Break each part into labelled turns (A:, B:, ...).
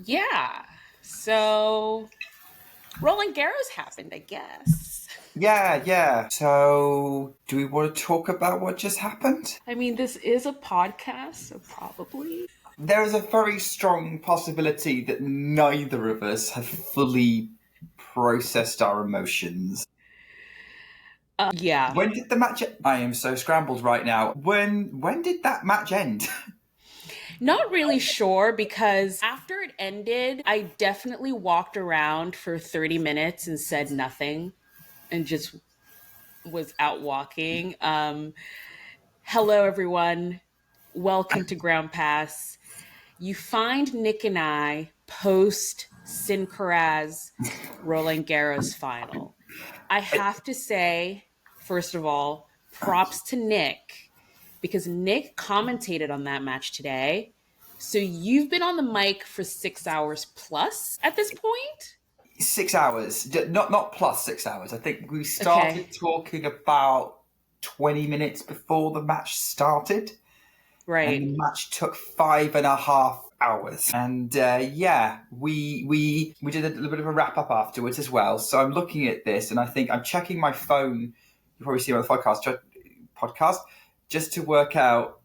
A: Yeah. So Roland Garros happened, I guess.
B: Yeah. So, do we want to talk about what just happened?
A: I mean, this is a podcast, so probably.
B: There is a very strong possibility that neither of us have fully processed our emotions.
A: Yeah.
B: When did the match? I am so scrambled right now. When did that match end?
A: Not really sure because after it ended, I definitely walked around for 30 minutes and said nothing and just was out walking. Hello, everyone. Welcome to Ground Pass. You find Nick and I post Sincaraz Roland Garros final. I have to say, first of all, props to Nick because Nick commentated on that match today. So you've been on the mic for 6 hours plus at this point?
B: 6 hours, not plus 6 hours. I think we started
A: Okay.
B: talking about 20 minutes before the match started. And
A: Right.
B: the match took 5.5 hours. And yeah, we did a little bit of a wrap up afterwards as well. So I'm looking at this, and I think I'm checking my phone. You probably see on the podcast, just to work out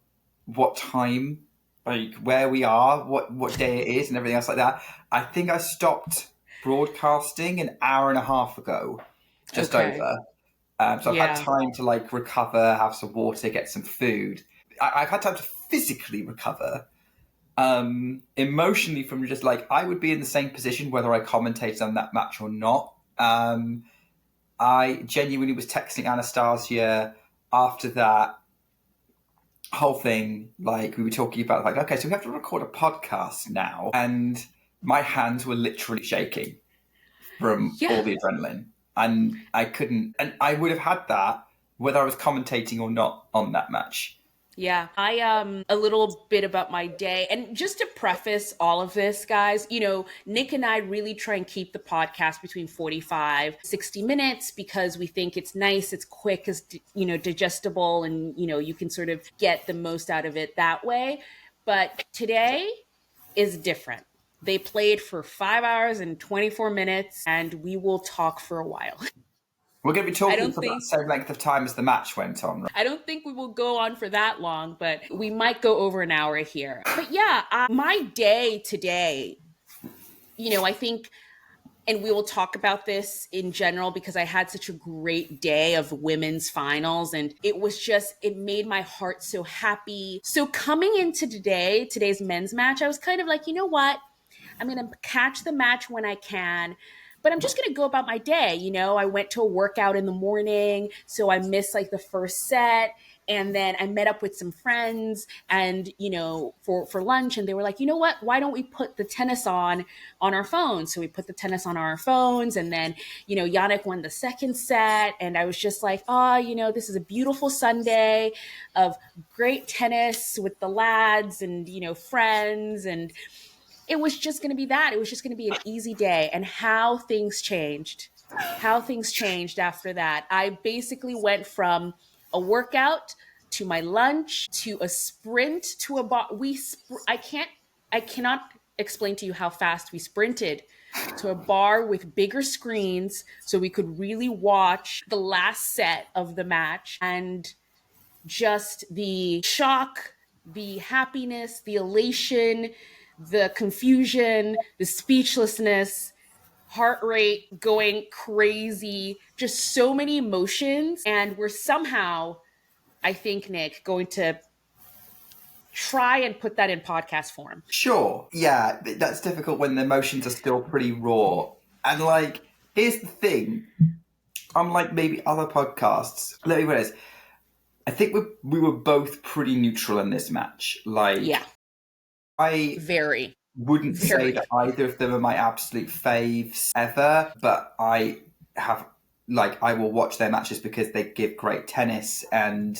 B: what time, like where we are, what day it is, and everything else like that. I think I stopped broadcasting an hour and a half ago, just
A: Okay.
B: over. So I've had
A: Yeah.
B: time to like recover, have some water, get some food. I've had time to physically recover. Emotionally, from just like I would be in the same position whether I commentated on that match or not. I genuinely was texting Anastasia after that whole thing. Like we were talking about, like, okay, so we have to record a podcast now, and my hands were literally shaking from all
A: Yeah.
B: the adrenaline, and I couldn't. And I would have had that whether I was commentating or not on that match.
A: Yeah, I a little bit about my day. And just to preface all of this, guys, Nick and I really try and keep the podcast between 45, 60 minutes because we think it's nice, it's quick, it's digestible, and you can sort of get the most out of it that way. But today is different. They played for 5 hours and 24 minutes and we will talk for a while.
B: We're going to be
A: I
B: talking
A: don't
B: for about
A: think
B: the same length of time as the match went on, right?
A: I don't think we will go on for that long, but we might go over an hour here. But yeah, my day today, I think, and we will talk about this in general because I had such a great day of women's finals and it made my heart so happy. So coming into today's men's match, I was kind of like, you know what? I'm going to catch the match when I can. But I'm just going to go about my day. I went to a workout in the morning, so I missed like the first set. And then I met up with some friends and, for lunch. And they were like, you know what? Why don't we put the tennis on our phones? So we put the tennis on our phones. And then, Yannick won the second set. And I was just like, this is a beautiful Sunday of great tennis with the lads and, friends. And it was just going to be that. It was just going to be an easy day. And how things changed after that. I basically went from a workout to my lunch to a sprint to a bar. I cannot explain to you how fast we sprinted to a bar with bigger screens so we could really watch the last set of the match, and just the shock, the happiness, the elation, the confusion, the speechlessness, heart rate going crazy, just so many emotions. And we're somehow, I think, Nick, going to try and put that in podcast form.
B: Sure. Yeah, that's difficult when the emotions are still pretty raw. And like, here's the thing. Unlike maybe other podcasts, let me put this. I think we were both pretty neutral in this match. Like,
A: Yeah,
B: I
A: very,
B: wouldn't say
A: very.
B: that either of them are my absolute faves ever, but I have I will watch their matches because they give great tennis, and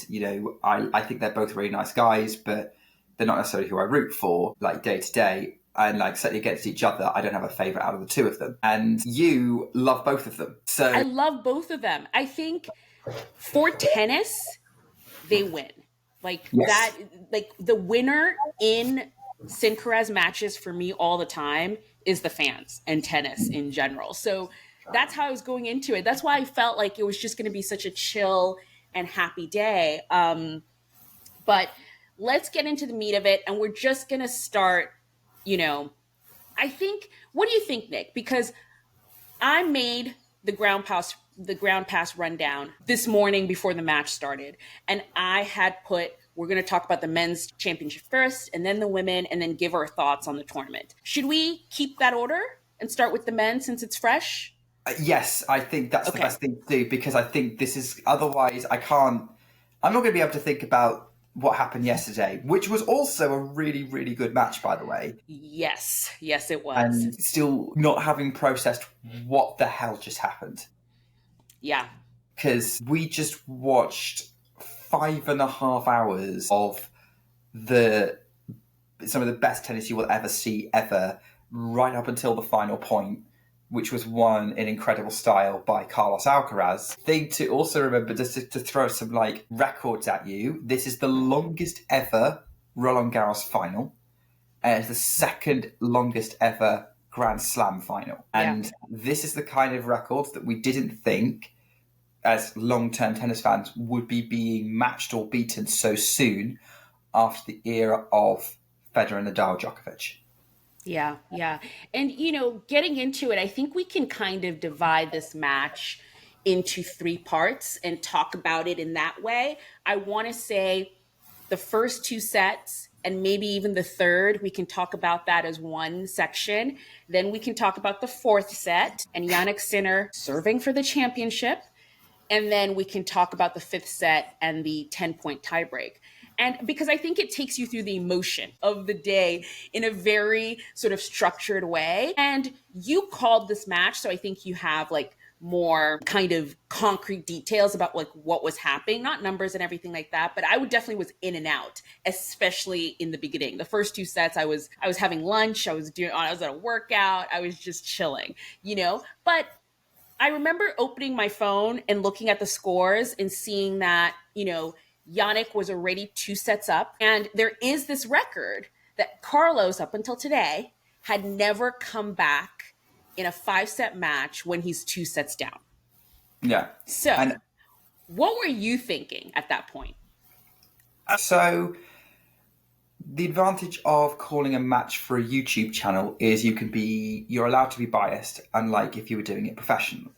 B: I think they're both really nice guys, but they're not necessarily who I root for like day to day. And like certainly against each other, I don't have a favorite out of the two of them. And you love both of them,
A: I
B: so
A: love both of them. I think for tennis, they win. Like
B: yes,
A: that, like the winner in Sincaraz matches for me all the time is the fans and tennis in general. So that's how I was going into it. That's why I felt like it was just going to be such a chill and happy day. But let's get into the meat of it. And we're just going to start, you know, I think, what do you think, Nick? Because I made the ground pass rundown this morning before the match started, and I had put we're going to talk about the men's championship first, and then the women, and then give our thoughts on the tournament. Should we keep that order and start with the men since it's fresh?
B: Yes, I think that's the
A: Okay.
B: best thing to do, because I think this is, otherwise I can't, I'm not going to be able to think about what happened yesterday, which was also a really, really good match, by the way,
A: Yes, yes, it was.
B: and still not having processed what the hell just happened.
A: Yeah,
B: Because we just watched 5.5 hours of the some of the best tennis you will ever see ever, right up until the final point, which was won in incredible style by Carlos Alcaraz. Thing to also remember, just to throw some like records at you, this is the longest ever Roland Garros final, and it's the second longest ever Grand Slam final.
A: yeah.
B: And this is the kind of records that we didn't think, as long-term tennis fans, would be being matched or beaten so soon after the era of Federer, Nadal, Djokovic.
A: Yeah, yeah. And, getting into it, I think we can kind of divide this match into three parts and talk about it in that way. I want to say the first two sets and maybe even the third, we can talk about that as one section. Then we can talk about the fourth set and Yannick Sinner serving for the championship. And then we can talk about the fifth set and the 10-point tiebreak. And because I think it takes you through the emotion of the day in a very sort of structured way. And you called this match, so I think you have like more kind of concrete details about like what was happening, not numbers and everything like that. But I would definitely was in and out, especially in the beginning. The first two sets, I was having lunch, I was at a workout, I was just chilling. But I remember opening my phone and looking at the scores and seeing that, Yannick was already two sets up. And there is this record that Carlos, up until today, had never come back in a 5-set match when he's two sets down.
B: Yeah.
A: So,
B: And
A: what were you thinking at that point?
B: so the advantage of calling a match for a YouTube channel is you're allowed to be biased, unlike if you were doing it professionally.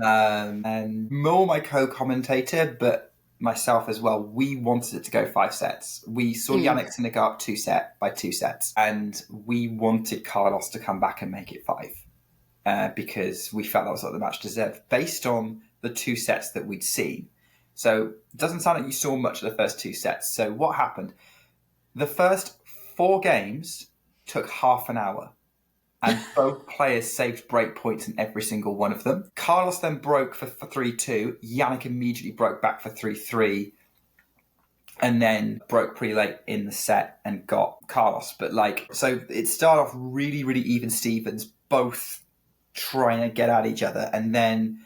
B: And more my co-commentator, but myself as well, we wanted it to go 5 sets. We saw Yannick Sinner go up 2 sets, and we wanted Carlos to come back and make it 5 because we felt that was what the match deserved based on the 2 sets that we'd seen. So it doesn't sound like you saw much of the first 2 sets. So what happened? The first 4 games took half an hour, and both players saved break points in every single one of them. Carlos then broke for 3-2. Yannick immediately broke back for 3-3, and then broke pretty late in the set and got Carlos. But so it started off really, really even Stevens, both trying to get at each other, and then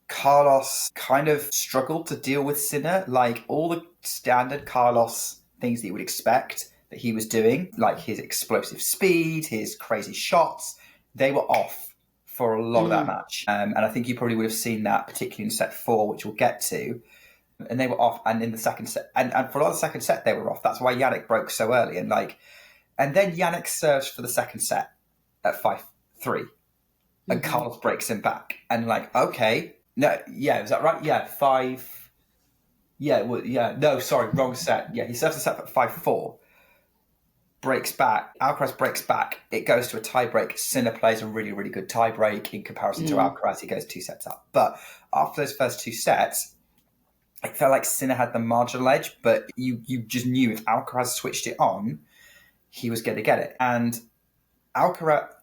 B: Carlos kind of struggled to deal with Sinner, like all the standard Carlos things that you would expect that he was doing, like his explosive speed, his crazy shots, they were off for a lot of that match. And I think you probably would have seen that, particularly in set 4, which we'll get to. And they were off, and in the second set, and for a lot of the second set, they were off. That's why Yannick broke so early. And then Yannick serves for the second set at 5-3, and Carlos breaks him back. And okay, no, yeah, is that right? Yeah, 5. Yeah, well, yeah, no, sorry, wrong set. Yeah, he serves the set at 5-4. Breaks back. Alcaraz breaks back. It goes to a tiebreak. Sinner plays a really, really good tiebreak in comparison to Alcaraz. He goes 2 sets up. But after those first 2 sets, it felt like Sinner had the marginal edge, but you just knew if Alcaraz switched it on, he was going to get it. And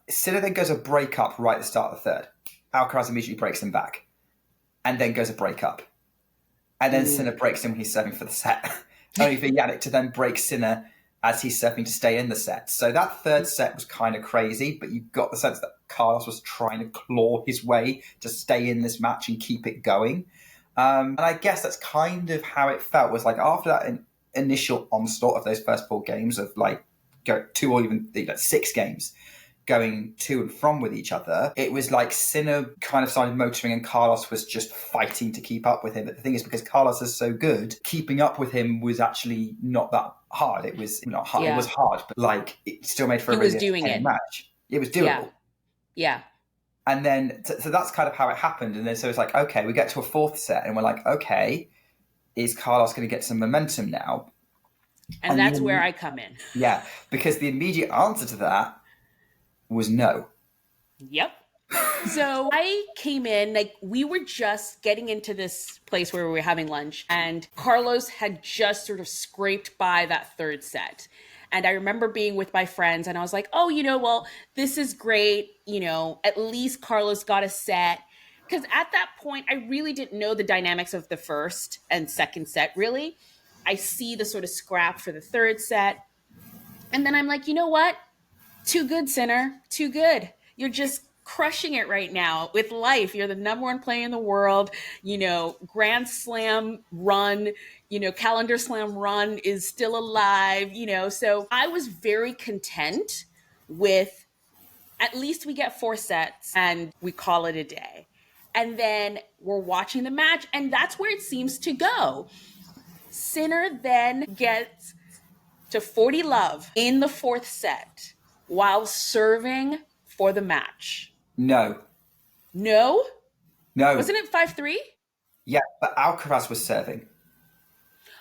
B: Sinner then goes a break up right at the start of the third. Alcaraz immediately breaks him back, and then goes a break up. And then Sinner breaks him when he's serving for the set. Only for Yannick to then break Sinner as he's serving to stay in the set. So that third set was kind of crazy, but you got the sense that Carlos was trying to claw his way to stay in this match and keep it going. And I guess that's kind of how it felt, was like after that initial onslaught of those first 4 games of like go 2 or even 6 games going to and from with each other, it was like Sinner kind of started motoring and Carlos was just fighting to keep up with him. But the thing is, because Carlos is so good, keeping up with him was actually not that hard. It was not hard. It was hard, but like it still made for a really entertaining match. It was doable.
A: Yeah.
B: And then, so that's kind of how it happened. And then so it's like, okay, we get to a 4th set and we're like, okay, is Carlos going to get some momentum now?
A: And that's where I come in.
B: Yeah, because the immediate answer to that was no.
A: Yep. So I came in, like we were just getting into this place where we were having lunch and Carlos had just sort of scraped by that 3rd set. And I remember being with my friends and I was like, oh, well, this is great. At least Carlos got a set. Because at that point, I really didn't know the dynamics of the 1st and 2nd set, really. I see the sort of scrap for the 3rd set. And then I'm like, you know what? Too good, Sinner. Too good. You're just crushing it right now with life. You're the number 1 player in the world. Grand Slam run, calendar slam run is still alive, So I was very content with at least we get 4 sets and we call it a day. And then we're watching the match and that's where it seems to go. Sinner then gets to 40 love in the 4th set while serving for the match.
B: No.
A: Wasn't it 5-3?
B: Yeah, but Alcaraz was serving.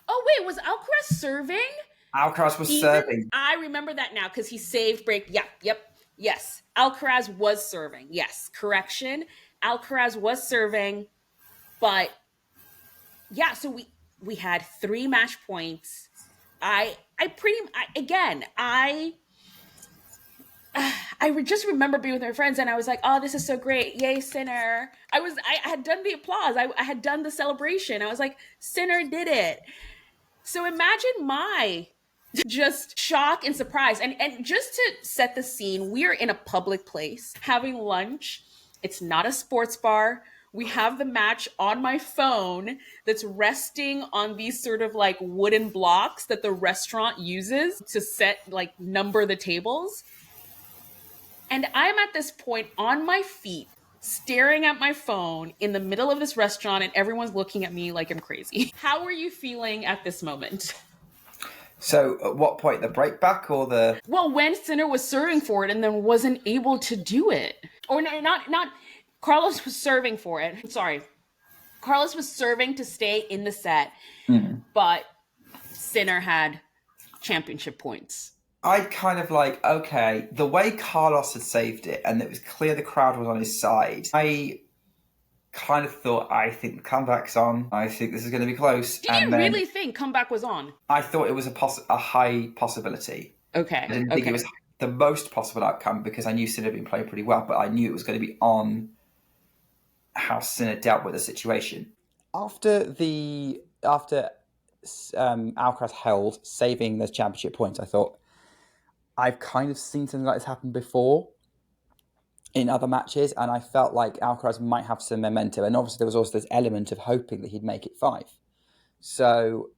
A: Oh, wait, was Alcaraz serving?
B: Alcaraz was serving.
A: I remember that now because he saved break. Yep. Yes, Alcaraz was serving. Yes, correction. Alcaraz was serving. But yeah, so we had 3 match points. I just remember being with my friends and I was like, oh, this is so great. Yay, Sinner. I had done the applause. I had done the celebration. I was like, Sinner did it. So imagine my just shock and surprise. And just to set the scene, we are in a public place having lunch. It's not a sports bar. We have the match on my phone that's resting on these sort of like wooden blocks that the restaurant uses to number the tables. And I'm at this point on my feet, staring at my phone in the middle of this restaurant and everyone's looking at me like I'm crazy. How are you feeling at this moment?
B: So at what point, the break back or the...
A: Well, when Sinner was serving for it and then wasn't able to do it. Or not Carlos was serving for it. Sorry. Carlos was serving to stay in the set, but Sinner had championship points.
B: I kind of like, okay, the way Carlos had saved it and it was clear the crowd was on his side, I kind of thought, I think the comeback's on. I think this is going to be close.
A: You didn't really think comeback was on?
B: I thought it was a high possibility.
A: Okay.
B: I didn't think it was the most possible outcome because I knew Sinner had been playing pretty well, but I knew it was going to be on how Sinner dealt with the situation. After Alcaraz held, saving those championship points, I thought, I've kind of seen something like this happen before in other matches, and I felt like Alcaraz might have some momentum. And obviously there was also this element of hoping that he'd make it 5. So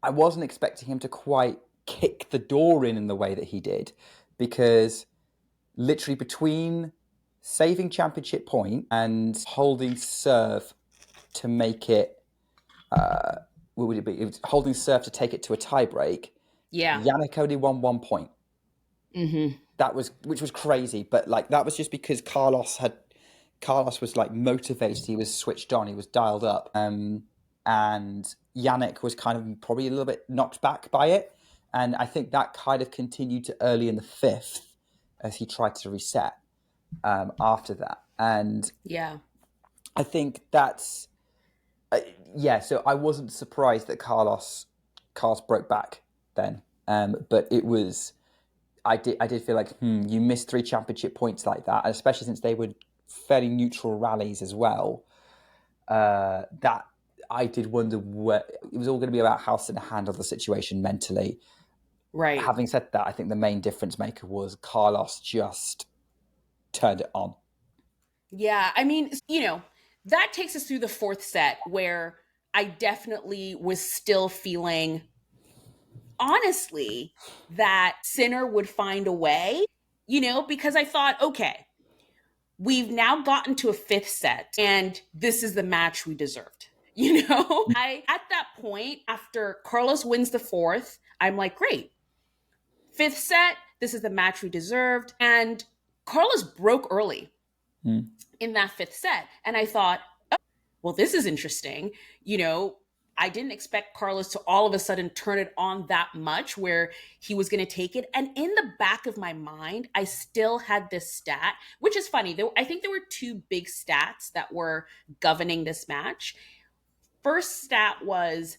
B: I wasn't expecting him to quite kick the door in the way that he did, because literally between saving championship point and holding serve to make it, what would it be? It was holding serve to take it to a tiebreak.
A: Yeah.
B: Yannick only won 1 point.
A: Mm-hmm.
B: Which was crazy, but like that was just because Carlos was like motivated. He was switched on. He was dialed up, and Yannick was kind of probably a little bit knocked back by it. And I think that kind of continued to early in the 5th as he tried to reset after that. And
C: yeah,
B: I think that's So I wasn't surprised that Carlos broke back then, but it was. I did feel like you missed 3 championship points like that, especially since they were fairly neutral rallies as well. That I did wonder where it was all going to be about how to handle the situation mentally.
C: right.
B: Having said that, I think the main difference maker was Carlos just turned it on.
A: Yeah, I mean, that takes us through the 4th set where I definitely was still feeling honestly that Sinner would find a way, because I thought, okay, we've now gotten to a fifth set and this is the match we deserved. I, at that point, after Carlos wins the fourth, I'm like, great, fifth set, this is the match we deserved. And Carlos broke early in that fifth set. And I thought, oh, well, this is interesting. I didn't expect Carlos to all of a sudden turn it on that much where he was going to take it. And in the back of my mind, I still had this stat, which is funny. I think there were two big stats that were governing this match. First stat was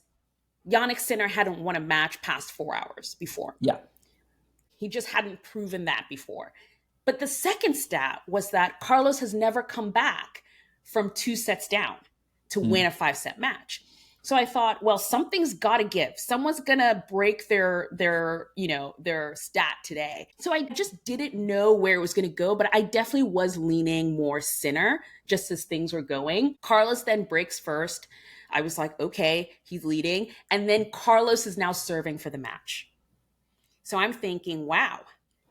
A: Jannik Sinner hadn't won a match past 4 hours before.
B: Yeah.
A: He just hadn't proven that before. But the second stat was that Carlos has never come back from 2 sets down to win a 5-set match. So I thought, well, something's got to give. Someone's going to break their stat today. So I just didn't know where it was going to go, but I definitely was leaning more Sinner just as things were going. Carlos then breaks first. I was like, okay, he's leading. And then Carlos is now serving for the match. So I'm thinking, wow,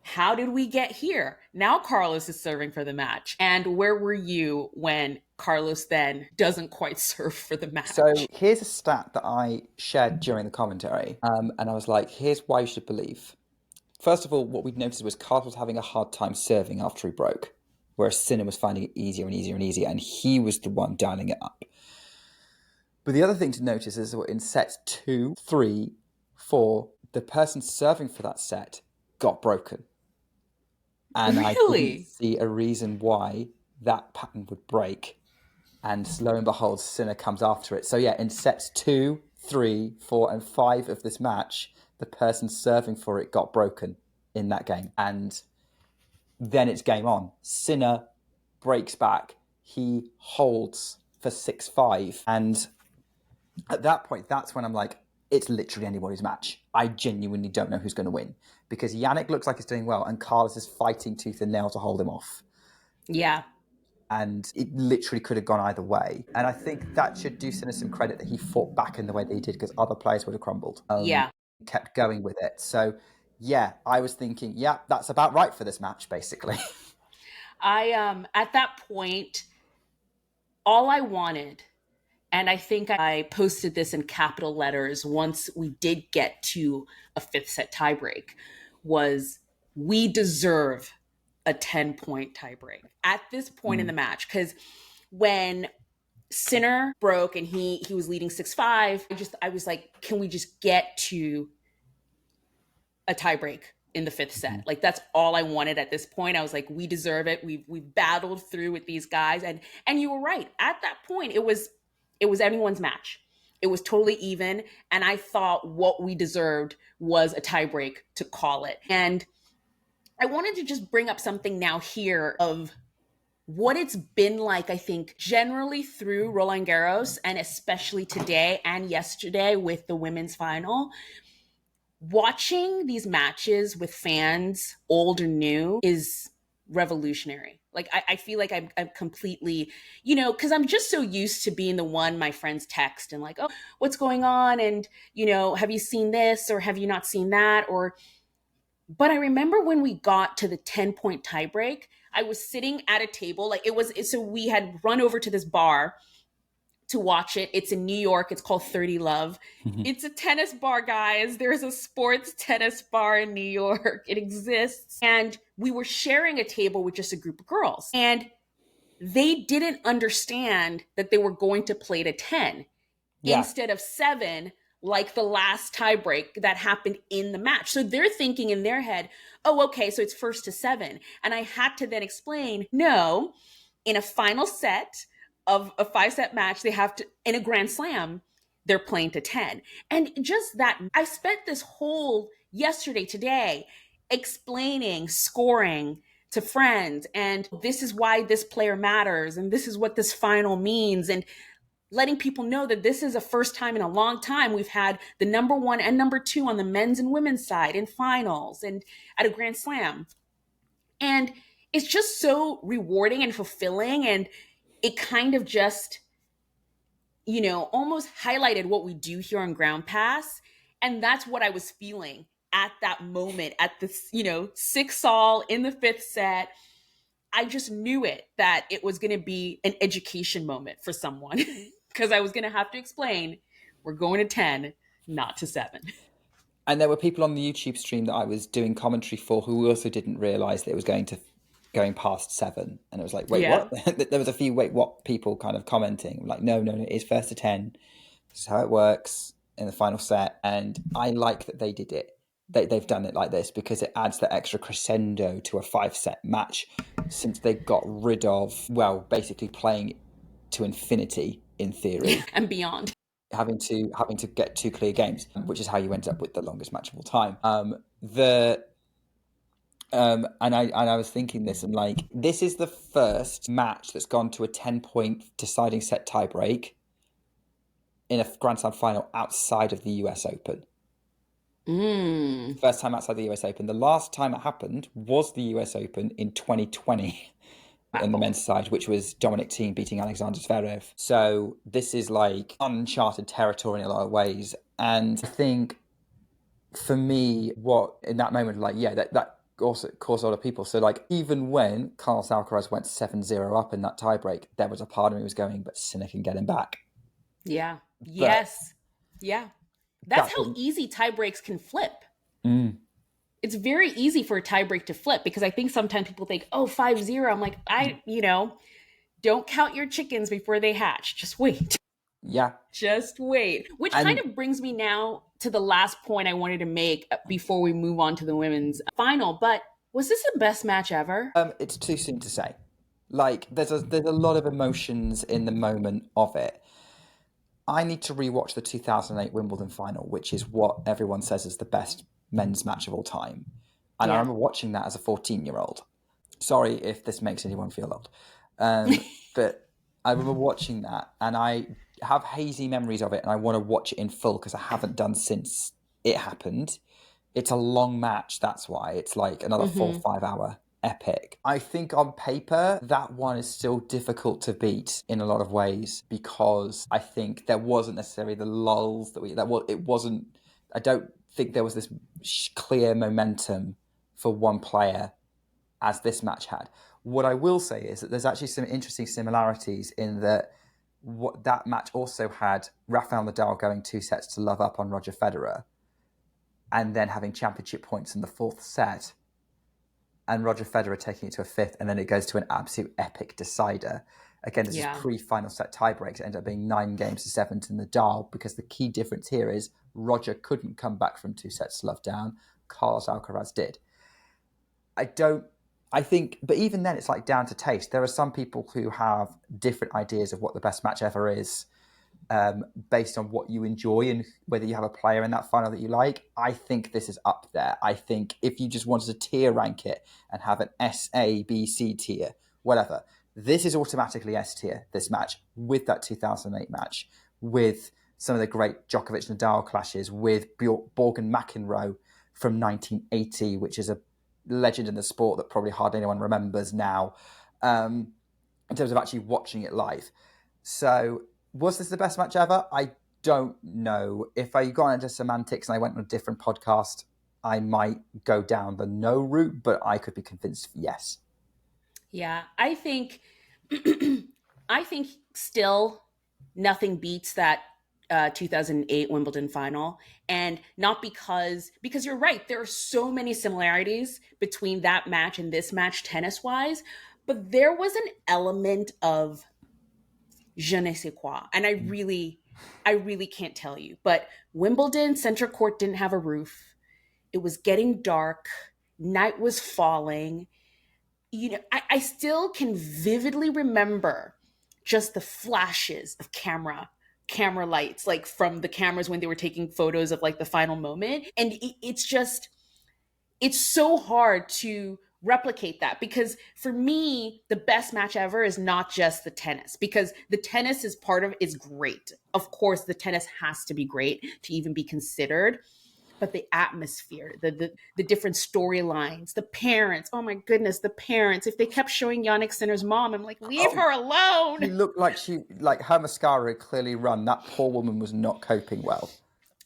A: how did we get here? Now Carlos is serving for the match. And where were you when Carlos then doesn't quite serve for the match?
B: So here's a stat that I shared during the commentary. And I was like, here's why you should believe. First of all, what we'd noticed was Carlos was having a hard time serving after he broke, whereas Sinner was finding it easier and easier and easier, and he was the one dialing it up. But the other thing to notice is that in sets 2, 3, 4, the person serving for that set got broken. And
A: really?
B: I didn't see a reason why that pattern would break. And lo and behold, Sinner comes after it. So yeah, in sets 2, 3, 4, and 5 of this match, the person serving for it got broken in that game. And then it's game on. Sinner breaks back. He holds for 6-5. And at that point, that's when I'm like, it's literally anybody's match. I genuinely don't know who's going to win because Jannik looks like he's doing well and Carlos is fighting tooth and nail to hold him off.
A: Yeah.
B: And it literally could have gone either way. And I think that should do Sinner some credit that he fought back in the way that he did because other players would have crumbled. Kept going with it. So, yeah, I was thinking, yeah, that's about right for this match, basically.
A: At that point, all I wanted, and I think I posted this in capital letters once we did get to a 5th set tiebreak, was we deserve a 10-point tiebreak at this point in the match. Because when Sinner broke and he was leading 6-5, I was like, can we just get to a tiebreak in the 5th set? Like, that's all I wanted at this point. I was like, we deserve it. We've battled through with these guys. And you were right. At that point, it was anyone's match. It was totally even. And I thought what we deserved was a tiebreak to call it. And I wanted to just bring up something now here of what it's been like, I think, generally through Roland Garros, and especially today and yesterday with the women's final. Watching these matches with fans, old or new, is revolutionary. Like, I feel like I'm completely, because I'm just so used to being the one my friends text and like, oh, what's going on? And, have you seen this or have you not seen that? But I remember when we got to the 10-point tiebreak, I was sitting at a table, so we had run over to this bar to watch it. It's in New York. It's called 30 Love. It's a tennis bar, guys. There's a sports tennis bar in New York. It exists. And we were sharing a table with just a group of girls. And they didn't understand that they were going to play to 10 instead of 7, like the last tiebreak that happened in the match. So they're thinking in their head, oh, okay, so it's 1st to 7. And I had to then explain, no, in a final set of a 5-set match, they have to, in a Grand Slam, they're playing to 10. And just that, I spent this whole yesterday, today, explaining scoring to friends, and this is why this player matters, and this is what this final means, and letting people know that this is a first time in a long time we've had the number 1 and number 2 on the men's and women's side in finals and at a Grand Slam. And it's just so rewarding and fulfilling, and it kind of just, almost highlighted what we do here on Ground Pass. And that's what I was feeling at that moment, at this, 6-all in the fifth set. I just knew that it was going to be an education moment for someone because I was going to have to explain we're going to 10, not to 7.
B: And there were people on the YouTube stream that I was doing commentary for who also didn't realise that it was going past 7. And it was like, wait,
A: Yeah.
B: what? There was a few wait, what people kind of commenting. Like, no, it is first to 10. This is how it works in the final set. And I like that they did it. They've done it like this because it adds the extra crescendo to a 5-set match, since they got rid of, well, basically playing to infinity in theory.
A: And beyond.
B: Having to get 2 clear games, which is how you end up with the longest match of all time. And I was thinking this, and like, this is the first match that's gone to a 10-point deciding set tiebreak in a Grand Slam final outside of the US Open. First time outside the US Open. The last time it happened was the US Open in 2020 on the men's side, which was Dominic Thiem beating Alexander Zverev. So this is like uncharted territory in a lot of ways. And I think for me, what in that moment, like, yeah, that also caused a lot of people. So like, even when Carlos Alcaraz went 7-0 up in that tiebreak, there was a part of me was going, but Sinner can get him back.
A: Yeah. Yes. Yeah. That's how easy tie breaks can flip. It's very easy for a tie break to flip, because I think sometimes people think, oh, 5-0. I'm like, don't count your chickens before they hatch. Just wait.
B: Yeah.
A: Just wait. Which kind of brings me now to the last point I wanted to make before we move on to the women's final. But was this the best match ever?
B: It's too soon to say. Like, there's a lot of emotions in the moment of it. I need to rewatch the 2008 Wimbledon final, which is what everyone says is the best men's match of all time. And I remember watching that as a 14-year-old. Sorry if this makes anyone feel old. But I remember watching that, and I have hazy memories of it, and I want to watch it in full because I haven't done since it happened. It's a long match, that's why. It's like another 4 or 5 hour epic. I think on paper, that one is still difficult to beat in a lot of ways, because I think there wasn't necessarily the lulls I don't think there was this clear momentum for one player as this match had. What I will say is that there's actually some interesting similarities in that what that match also had Rafael Nadal going 2 sets to love up on Roger Federer, and then having championship points in the 4th set, and Roger Federer taking it to a 5th, and then it goes to an absolute epic decider. Again, this is pre-final set tiebreaks. It ended up being 9-7 to Nadal, because the key difference here is Roger couldn't come back from 2 sets to love down. Carlos Alcaraz did. I think, but even then, it's like down to taste. There are some people who have different ideas of what the best match ever is, based on what you enjoy and whether you have a player in that final that you like. I think this is up there. I think if you just wanted to tier rank it and have an S, A, B, C tier, whatever, this is automatically S tier, this match, with that 2008 match, with some of the great Djokovic-Nadal clashes, with Borgen-McEnroe from 1980, which is a legend in the sport that probably hardly anyone remembers now, in terms of actually watching it live. So was this the best match ever? I don't know. If I got into semantics and I went on a different podcast, I might go down the no route, but I could be convinced yes.
A: Yeah, I think still nothing beats that 2008 Wimbledon final, and not because you're right, there are so many similarities between that match and this match tennis wise, but there was an element of je ne sais quoi, and I really can't tell you. But Wimbledon center court didn't have a roof. It was getting dark. Night was falling. I still can vividly remember just the flashes of camera lights, like from the cameras when they were taking photos of like the final moment. And it's so hard to replicate that, because for me, the best match ever is not just the tennis, because the tennis is great. Of course, the tennis has to be great to even be considered. But the atmosphere, the different storylines, the parents, oh my goodness, the parents. If they kept showing Yannick Sinner's mom, I'm like, leave her alone.
B: She looked like her mascara had clearly run. That poor woman was not coping well.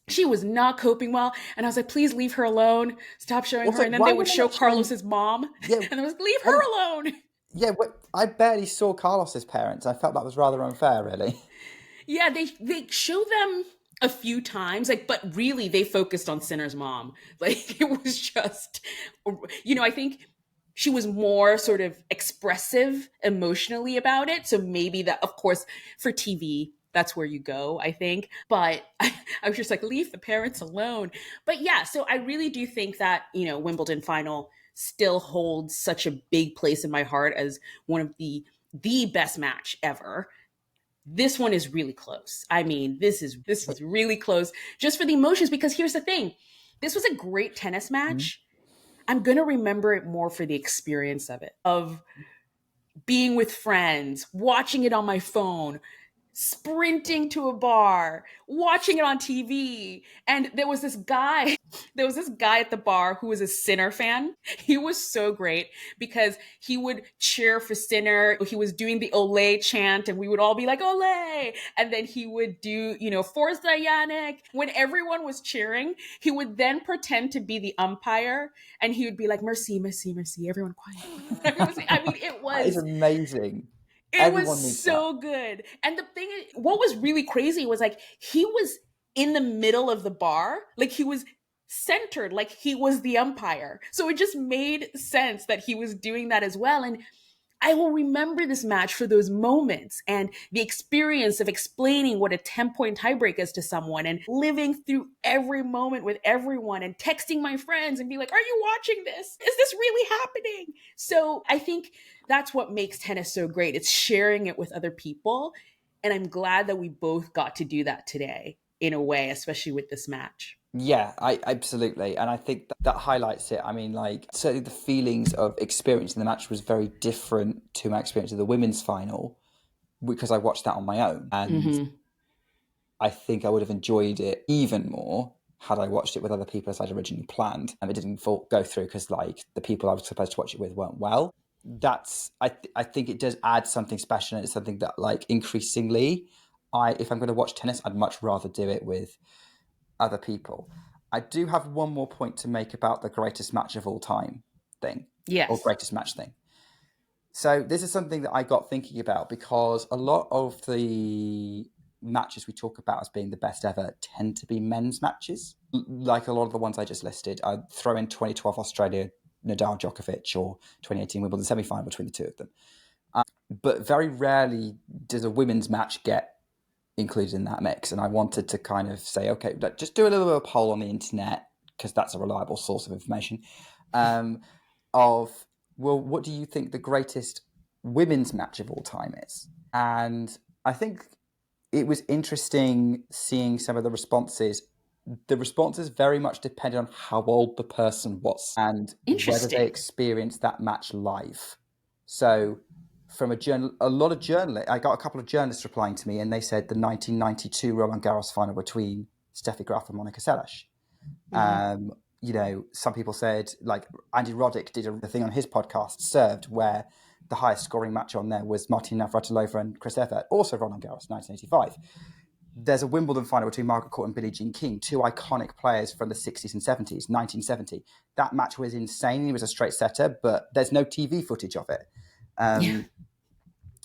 A: She was not coping well. And I was like, please leave her alone. Stop showing her.
B: Also,
A: And then
B: why
A: they
B: were
A: would
B: they
A: show
B: not showing?
A: Carlos's mom.
B: Yeah,
A: And I was like, leave
B: why,
A: her alone.
B: yeah. I barely saw Carlos's parents. I felt that was rather unfair, really.
A: Yeah, they show them a few times, like, but really they focused on Sinner's mom. Like it was just, I think she was more sort of expressive emotionally about it. So maybe that, of course, for TV, that's where you go, I think. But I was just like, leave the parents alone. But yeah, so I really do think that, Wimbledon final still holds such a big place in my heart as one of the best match ever. This one is really close. I mean, this is really close just for the emotions, because here's the thing. This was a great tennis
B: Mhm.
A: match. I'm going to remember it more for the experience of it, of being with friends, watching it on my phone, sprinting to a bar, watching it on TV. And there was this guy at the bar who was a Sinner fan. He was so great because he would cheer for Sinner. He was doing the Olay chant and we would all be like, Olay. And then he would do, Fortnight. When everyone was cheering, he would then pretend to be the umpire and he would be like, merci, merci, merci, everyone quiet. I mean,
B: That is amazing.
A: it was
B: Everyone needs that.
A: so good. And the thing is, what was really crazy was like he was in the middle of the bar, like he was centered, like he was the umpire. So it just made sense that he was doing that as well. And I will remember this match for those moments and the experience of explaining what a 10-point tiebreak is to someone and living through every moment with everyone and texting my friends and be like, are you watching this? Is this really happening? So I think that's what makes tennis so great. It's sharing it with other people. And I'm glad that we both got to do that today in a way, especially with this match.
B: Yeah, I absolutely, and I think that highlights it. I mean, like, certainly the feelings of experiencing the match was very different to my experience of the women's final because I watched that on my own, and
A: Mm-hmm.
B: I think I would have enjoyed it even more had I watched it with other people as I'd originally planned, and it didn't go through because like the people I was supposed to watch it with weren't well. I think it does add something special, and it's something that like increasingly, if I'm going to watch tennis, I'd much rather do it with other people. I do have one more point to make about the greatest match of all time thing, or
A: Yes.
B: greatest match thing. So this is something that I got thinking about because a lot of the matches we talk about as being the best ever tend to be men's matches. Like a lot of the ones I just listed, I'd throw in 2012 Australia, Nadal Djokovic, or 2018 Wimbledon semi-final between the two of them. But very rarely does a women's match get included in that mix. And I wanted to kind of say, okay, just do a little bit of a poll on the internet, because that's a reliable source of information, of, well, what do you think the greatest women's match of all time is? And I think it was interesting seeing some of the responses. The responses very much depended on how old the person was and whether they
A: Interesting.
B: experienced that match live. So from a lot of journalists, I got a couple of journalists replying to me, and they said the 1992 Roland Garros final between Steffi Graf and Monica Seles.
A: Mm-hmm.
B: Some people said, like Andy Roddick did a thing on his podcast, Served, where the highest scoring match on there was Martina Navratilova and Chris Evert, also Roland Garros, 1985. There's a Wimbledon final between Margaret Court and Billie Jean King, two iconic players from the 60s and 70s, 1970. That match was insane. It was a straight setter, but there's no TV footage of it.
A: Yeah.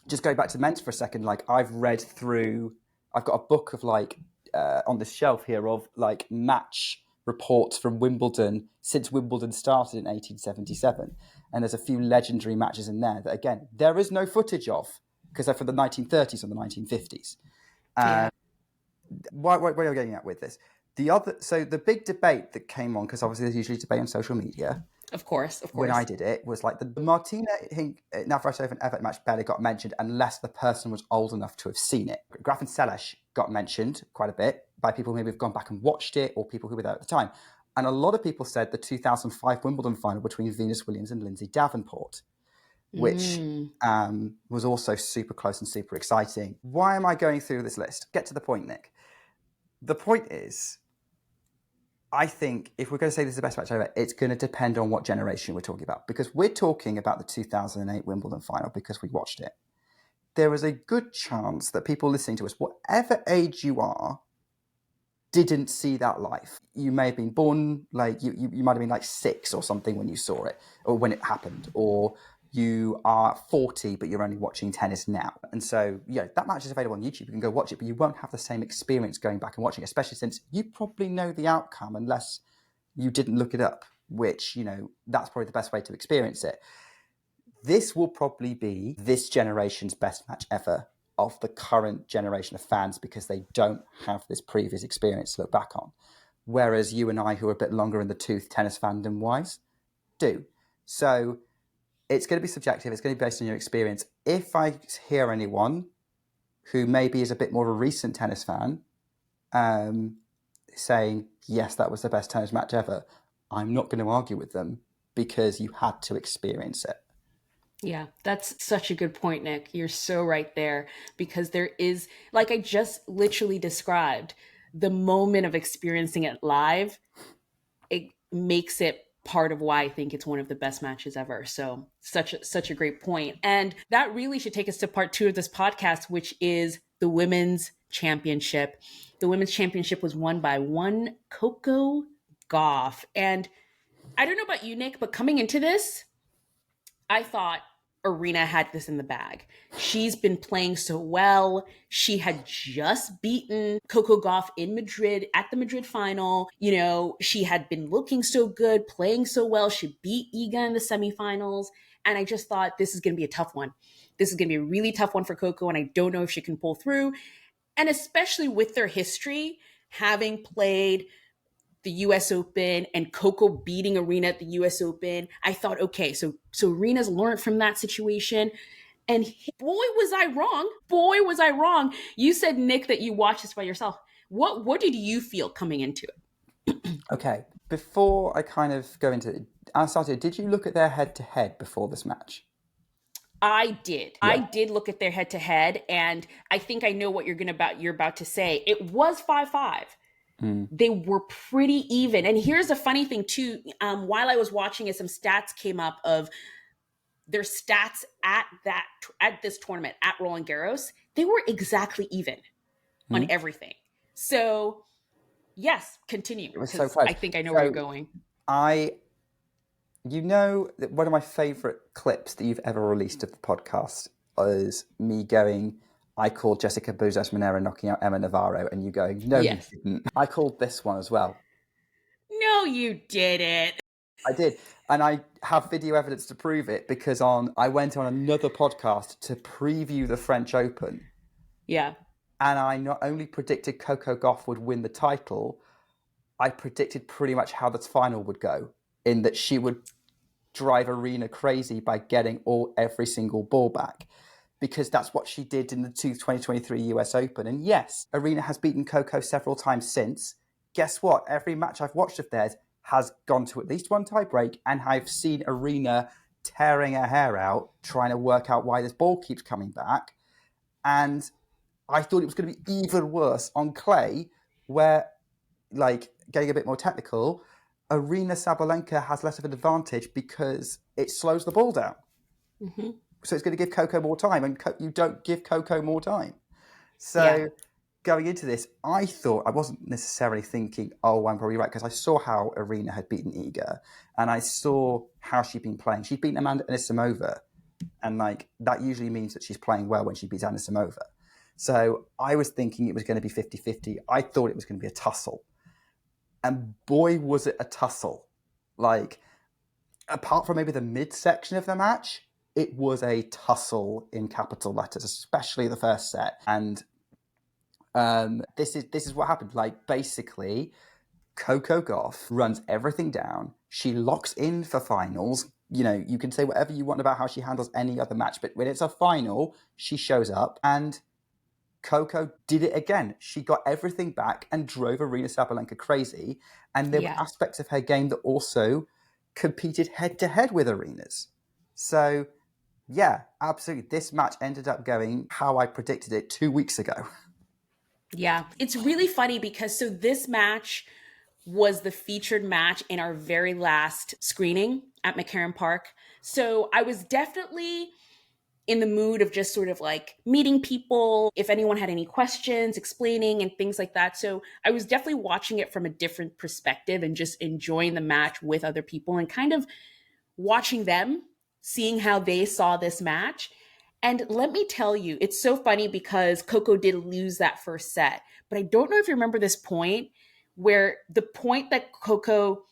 B: Just going back to men's for a second, like I've got a book of like on this shelf here of like match reports from Wimbledon since Wimbledon started in 1877, and there's a few legendary matches in there that again there is no footage of because they're from the 1930s and the 1950s.
A: Yeah.
B: Where are you getting at with this? So the big debate that came on, because obviously there's usually debate on social media,
A: Of course. Of
B: when I
A: course.
B: did it, was like the Martina Navratilova and Evert match barely got mentioned unless the person was old enough to have seen it. Graf and Seles got mentioned quite a bit by people who maybe have gone back and watched it or people who were there at the time. And a lot of people said the 2005 Wimbledon final between Venus Williams and Lindsay Davenport, which
A: Mm.
B: was also super close and super exciting. Why am I going through this list? Get to the point, Nick. The point is, I think if we're going to say this is the best match ever, it's going to depend on what generation we're talking about. Because we're talking about the 2008 Wimbledon final because we watched it. There is a good chance that people listening to us, whatever age you are, didn't see that live. You may have been born, like, you might have been like 6 or something when you saw it, or when it happened, or you are 40, but you're only watching tennis now. And so, that match is available on YouTube. You can go watch it, but you won't have the same experience going back and watching it, especially since you probably know the outcome unless you didn't look it up, which, that's probably the best way to experience it. This will probably be this generation's best match ever of the current generation of fans, because they don't have this previous experience to look back on. Whereas you and I, who are a bit longer in the tooth tennis fandom-wise, do. So it's going to be subjective. It's going to be based on your experience. If I hear anyone who maybe is a bit more of a recent tennis fan saying, yes, that was the best tennis match ever, I'm not going to argue with them, because you had to experience it.
A: Yeah, that's such a good point, Nick. You're so right there, because there is, like I just literally described, the moment of experiencing it live, it makes it part of why I think it's one of the best matches ever. So such a great point. And that really should take us to part 2 of this podcast, which is the women's championship. The women's championship was won by one Coco Gauff. And I don't know about you, Nick, but coming into this, I thought Aryna had this in the bag. She's been playing so well. She had just beaten Coco Gauff in Madrid at the Madrid final. She had been looking so good, playing so well. She beat Iga in the semifinals. And I just thought, this is going to be a tough one. This is going to be a really tough one for Coco, and I don't know if she can pull through. And especially with their history, having played the US Open and Coco beating Aryna at the US Open, I thought, okay, so Aryna's learned from that situation. And boy, was I wrong. Boy, was I wrong. You said, Nick, that you watched this by yourself. What did you feel coming into it?
B: Okay, before I kind of go into it, Anastasia, did you look at their head-to-head before this match?
A: I did.
B: Yeah.
A: I did look at their head-to-head, and I think I know what you're about to say. It was 5-5. They were pretty even. And here's a funny thing too. While I was watching it, some stats came up of their stats at this tournament at Roland Garros. They were exactly even on everything. So yes, continue.
B: It was so close.
A: I think I know where you're going.
B: That one of my favorite clips that you've ever released of the podcast is me going, I called Jessica Buzas-Monera knocking out Emma Navarro, and you going, no, yes. You didn't. I called this one as well.
A: No, you didn't.
B: I did. And I have video evidence to prove it, because I went on another podcast to preview the French Open.
A: Yeah.
B: And I not only predicted Coco Gauff would win the title, I predicted pretty much how this final would go, in that she would drive Aryna crazy by getting every single ball back, because that's what she did in the 2023 US Open. And yes, Aryna has beaten Coco several times since. Guess what? Every match I've watched of theirs has gone to at least one tie break, and I've seen Aryna tearing her hair out, trying to work out why this ball keeps coming back. And I thought it was going to be even worse on clay, where, like, getting a bit more technical, Aryna Sabalenka has less of an advantage because it slows the ball down. Mm-hmm. So it's going to give Coco more time, and you don't give Coco more time. So going into this, I thought, I wasn't necessarily thinking, oh, I'm probably right, because I saw how Aryna had beaten Iga, and I saw how she'd been playing. She'd beaten Amanda Anisimova, and that usually means that she's playing well when she beats Anisimova. So I was thinking it was going to be 50-50. I thought it was going to be a tussle. And boy, was it a tussle. Apart from maybe the midsection of the match, it was a tussle in capital letters, especially the first set. And this is what happened. Basically, Coco Gauff runs everything down. She locks in for finals. You can say whatever you want about how she handles any other match, but when it's a final, she shows up, and Coco did it again. She got everything back and drove Aryna Sabalenka crazy. And there were aspects of her game that also competed head-to-head with Aryna's. So, yeah, absolutely. This match ended up going how I predicted it 2 weeks ago.
A: Yeah, it's really funny because this match was the featured match in our very last screening at McCarran Park. So I was definitely in the mood of just sort of like meeting people, if anyone had any questions, explaining and things like that. So I was definitely watching it from a different perspective and just enjoying the match with other people and kind of watching them, seeing how they saw this match. And let me tell you, it's so funny because Coco did lose that first set. But I don't know if you remember this point where the point that Coco,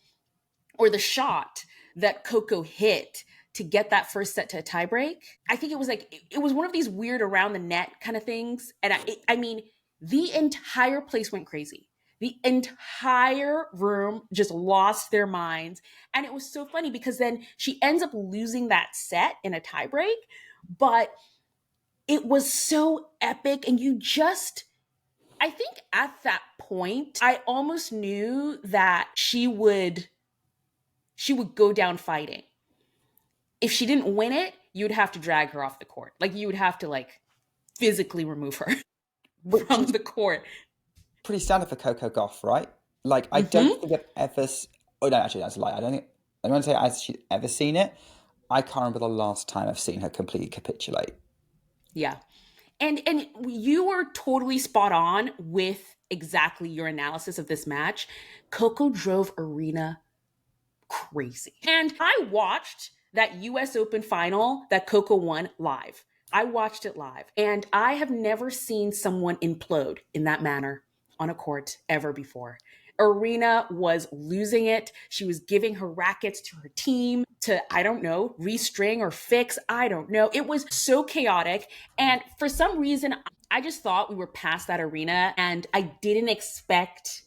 A: or the shot that Coco hit to get that first set to a tiebreak. I think it was like, it was one of these weird around the net kind of things. And I mean, the entire place went crazy. The entire room just lost their minds. And it was so funny because then she ends up losing that set in a tiebreak. But it was so epic. And you just, I think at that point, I almost knew that she would go down fighting. If she didn't win it, you'd have to drag her off the court. Like you would have to like physically remove her
B: Which
A: from
B: is
A: the court.
B: pretty standard for Coco Gauff, right? Like, I don't
A: Hmm.
B: think I've ever. Oh, no, actually, that's a lie. I don't think. I don't want to say I've ever seen it. I can't remember the last time I've seen her completely capitulate.
A: Yeah. And you were totally spot on with exactly your analysis of this match. Coco drove Aryna crazy. And I watched that US Open final that Coco won live. I watched it live. And I have never seen someone implode in that manner on a court ever before. Aryna was losing it. She was giving her rackets to her team to, I don't know, restring or fix. I don't know. It was so chaotic. And for some reason, I just thought we were past that arena and I didn't expect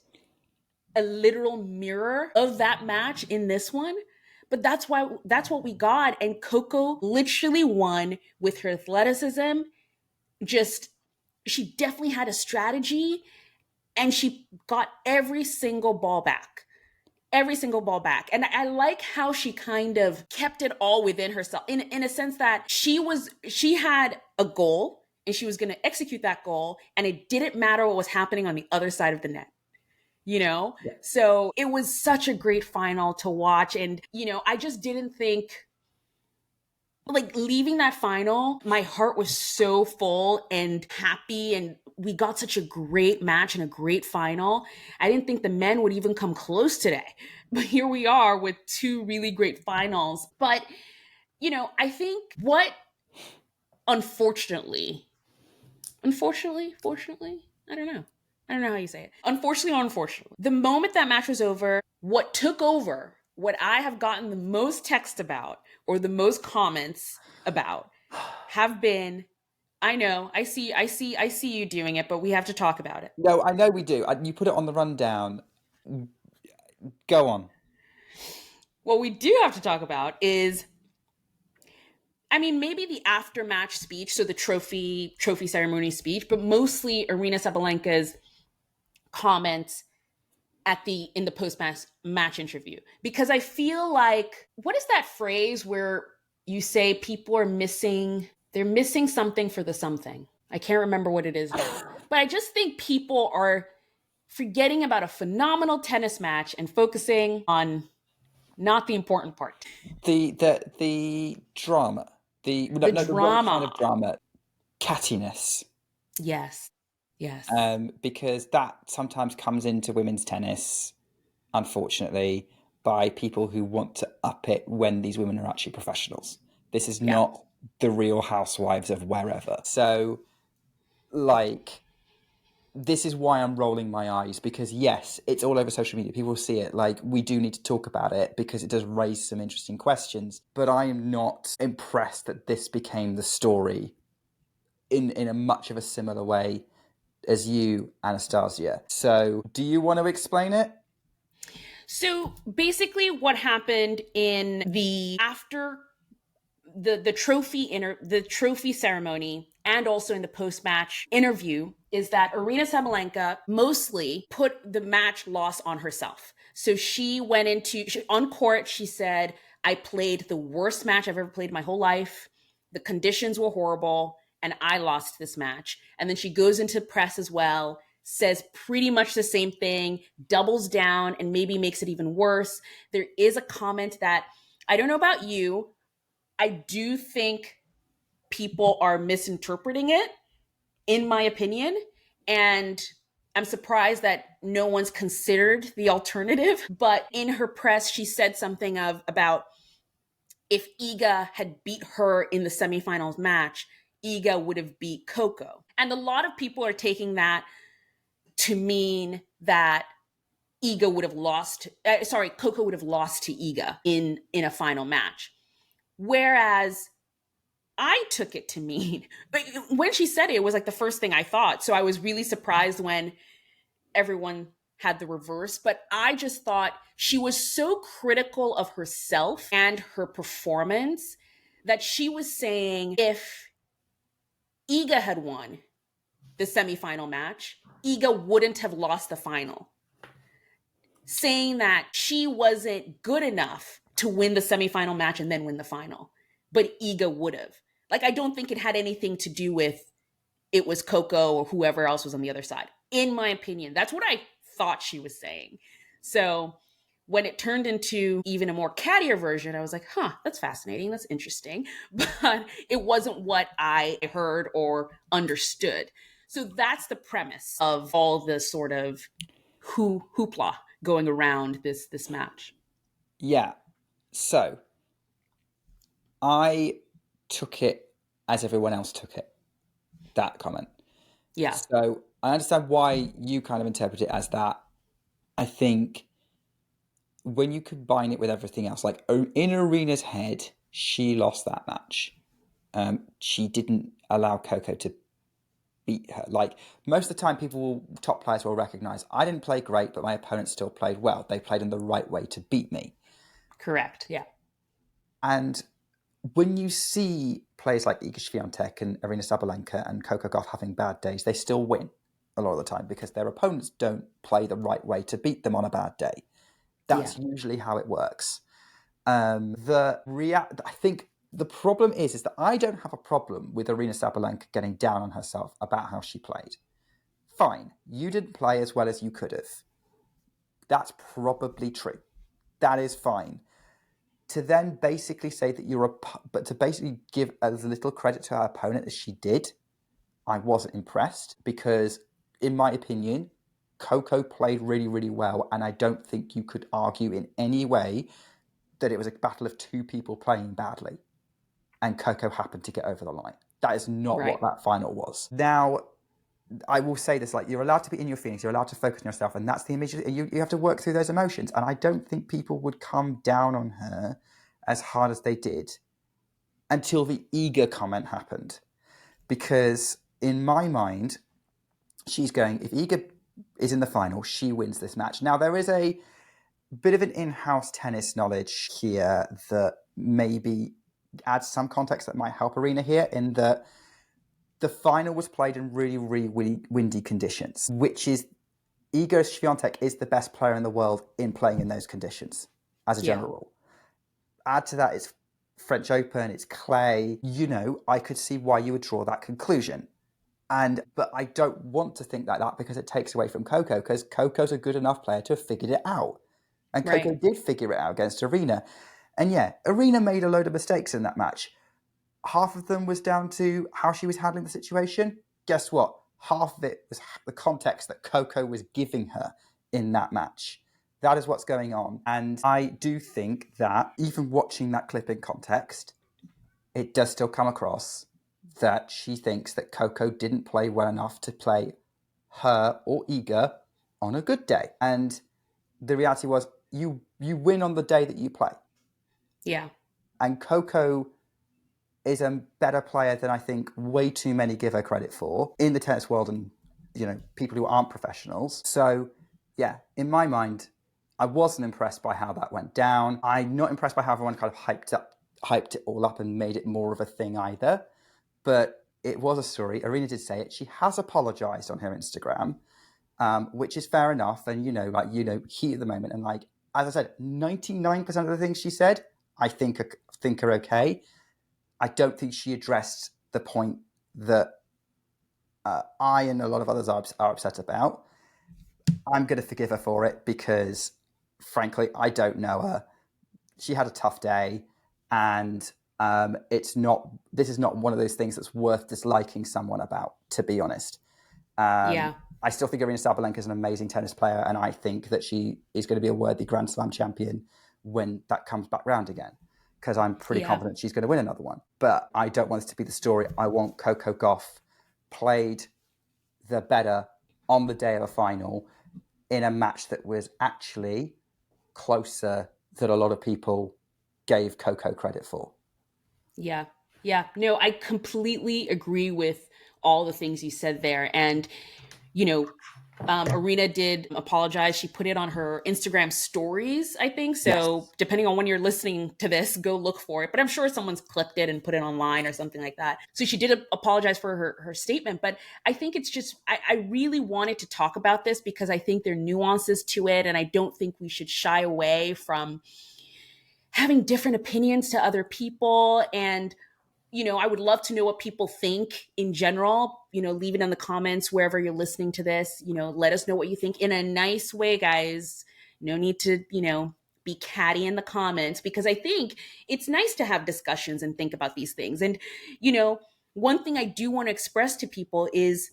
A: a literal mirror of that match in this one. But that's what we got. And Coco literally won with her athleticism. Just, she definitely had a strategy and she got every single ball back. Every single ball back. And I like how she kind of kept it all within herself in a sense that she had a goal and she was going to execute that goal. And it didn't matter what was happening on the other side of the net, you know?
B: Yeah.
A: So it was such a great final to watch. And, I just didn't think, like, leaving that final, my heart was so full and happy. And we got such a great match and a great final. I didn't think the men would even come close today. But here we are with two really great finals. But, I think what unfortunately, fortunately, I don't know. I don't know how you say it. Unfortunately or unfortunately, the moment that match was over, what took over, what I have gotten the most text about or the most comments about have been, I know, I see you doing it, but we have to talk about it.
B: No, I know we do. You put it on the rundown. Go on.
A: What we do have to talk about is, I mean, maybe the after match speech, so the trophy ceremony speech, but mostly Aryna Sabalenka's comments in the post match interview, because I feel like, what is that phrase where you say people are missing, they're missing something for the something. I can't remember what it is now, but I just think people are forgetting about a phenomenal tennis match and focusing on not the important part.
B: The drama. No,
A: The
B: no, the wrong kind of
A: drama.
B: drama. Cattiness.
A: Yes. Yes.
B: Because that sometimes comes into women's tennis, unfortunately, by people who want to up it when these women are actually professionals. This is
A: Yeah.
B: not the Real Housewives of wherever. So, like, this is why I'm rolling my eyes, because yes, it's all over social media. People see it. Like, we do need to talk about it because it does raise some interesting questions. But I am not impressed that this became the story in a much of a similar way as you, Anastasia. So, do you want to explain it?
A: So basically what happened in the after the trophy ceremony and also in the post match interview is that Aryna Sabalenka mostly put the match loss on herself. So she went on court. She said, "I played the worst match I've ever played in my whole life. The conditions were horrible, and I lost this match." And then she goes into press as well, says pretty much the same thing, doubles down, and maybe makes it even worse. There is a comment that, I don't know about you, I do think people are misinterpreting it, in my opinion. And I'm surprised that no one's considered the alternative. But in her press, she said something about if Iga had beat her in the semifinals match, Iga would have beat Coco. And a lot of people are taking that to mean that Coco would have lost to Iga in a final match. Whereas I took it to mean, but when she said it, it was like the first thing I thought. So I was really surprised when everyone had the reverse. But I just thought she was so critical of herself and her performance that she was saying if Iga had won the semifinal match, Iga wouldn't have lost the final. Saying that she wasn't good enough to win the semifinal match and then win the final, but Iga would have. Like, I don't think it had anything to do with it was Coco or whoever else was on the other side. In my opinion, that's what I thought she was saying. So when it turned into even a more cattier version, I was like, that's fascinating. That's interesting. But it wasn't what I heard or understood. So that's the premise of all the sort of hoopla going around this match.
B: Yeah. So I took it as everyone else took it, that comment.
A: Yeah.
B: So I understand why you kind of interpret it as that. I think when you combine it with everything else, like in Aryna's head, she lost that match. She didn't allow Coco to beat her. Like most of the time, top players will recognize I didn't play great, but my opponent still played well. They played in the right way to beat me.
A: Correct. Yeah.
B: And when you see players like Iga Swiatek and Aryna Sabalenka and Coco Gauff having bad days, they still win a lot of the time because their opponents don't play the right way to beat them on a bad day. That's usually how it works. I think the problem is that I don't have a problem with Aryna Sabalenka getting down on herself about how she played. Fine, you didn't play as well as you could have. That's probably true. That is fine. To then basically say that but to basically give as little credit to her opponent as she did, I wasn't impressed because, in my opinion, Coco played really, really well, and I don't think you could argue in any way that it was a battle of two people playing badly, and Coco happened to get over the line. That is not what that final was. Now, I will say this, like, you're allowed to be in your feelings, you're allowed to focus on yourself, and that's the image, you have to work through those emotions, and I don't think people would come down on her as hard as they did until the Iga comment happened. Because in my mind, she's going, if Iga is in the final, she wins this match. Now, there is a bit of an in-house tennis knowledge here that maybe adds some context that might help Aryna here, in that the final was played in really, really windy conditions, which is Iga Swiatek is the best player in the world in playing in those conditions, as a general rule. Add to that, it's French Open, it's clay. I could see why you would draw that conclusion. But I don't want to think like that because it takes away from Coco, because Coco's a good enough player to have figured it out. And Coco did figure it out against Aryna. And Aryna made a load of mistakes in that match. Half of them was down to how she was handling the situation. Guess what? Half of it was the context that Coco was giving her in that match. That is what's going on. And I do think that even watching that clip in context, it does still come across that she thinks that Coco didn't play well enough to play her or Iga on a good day. And the reality was you win on the day that you play.
A: Yeah.
B: And Coco is a better player than I think way too many give her credit for in the tennis world, and people who aren't professionals. So in my mind, I wasn't impressed by how that went down. I'm not impressed by how everyone kind of hyped it all up and made it more of a thing either. But it was a story. Aryna did say it. She has apologized on her Instagram, which is fair enough. And heat at the moment, and like as I said, 99% of the things she said, I think are okay. I don't think she addressed the point that I and a lot of others are upset about. I'm going to forgive her for it because, frankly, I don't know her. She had a tough day, and This is not one of those things that's worth disliking someone about, to be honest.
A: Yeah.
B: I still think Aryna Sabalenka is an amazing tennis player, and I think that she is going to be a worthy Grand Slam champion when that comes back round again, because I'm pretty
A: Yeah.
B: confident she's going to win another one. But I don't want this to be the story. I want Coco Gauff played the better on the day of a final in a match that was actually closer than a lot of people gave Coco credit for.
A: Yeah. Yeah. No, I completely agree with all the things you said there. And, you know, Aryna did apologize. She put it on her Instagram stories, I think. So
B: Yes.
A: depending on when you're listening to this, go look for it. But I'm sure someone's clipped it and put it online or something like that. So she did apologize for her statement. But I think it's just, I really wanted to talk about this because I think there are nuances to it. And I don't think we should shy away from having different opinions to other people. And I would love to know what people think in general. Leave it in the comments wherever you're listening to this. Let us know what you think in a nice way, guys. No need to, be catty in the comments, because I think it's nice to have discussions and think about these things. And, one thing I do want to express to people is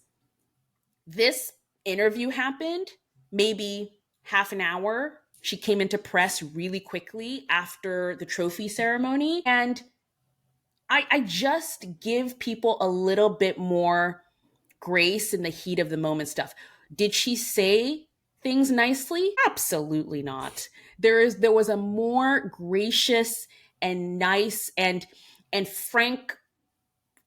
A: this interview happened maybe half an hour. She came into press really quickly after the trophy ceremony. And I just give people a little bit more grace in the heat of the moment stuff. Did she say things nicely? Absolutely not. There was a more gracious and nice and frank,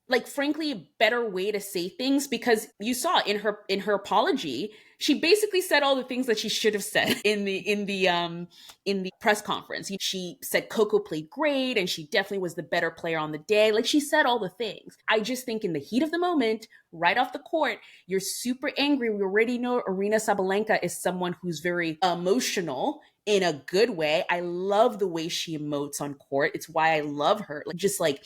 A: like, frankly, a better way to say things, because you saw in her apology, she basically said all the things that she should have said in the press conference. She said Coco played great and she definitely was the better player on the day. Like, she said all the things. I just think in the heat of the moment, right off the court, you're super angry. We already know Aryna Sabalenka is someone who's very emotional in a good way. I love the way she emotes on court. It's why I love her. Like,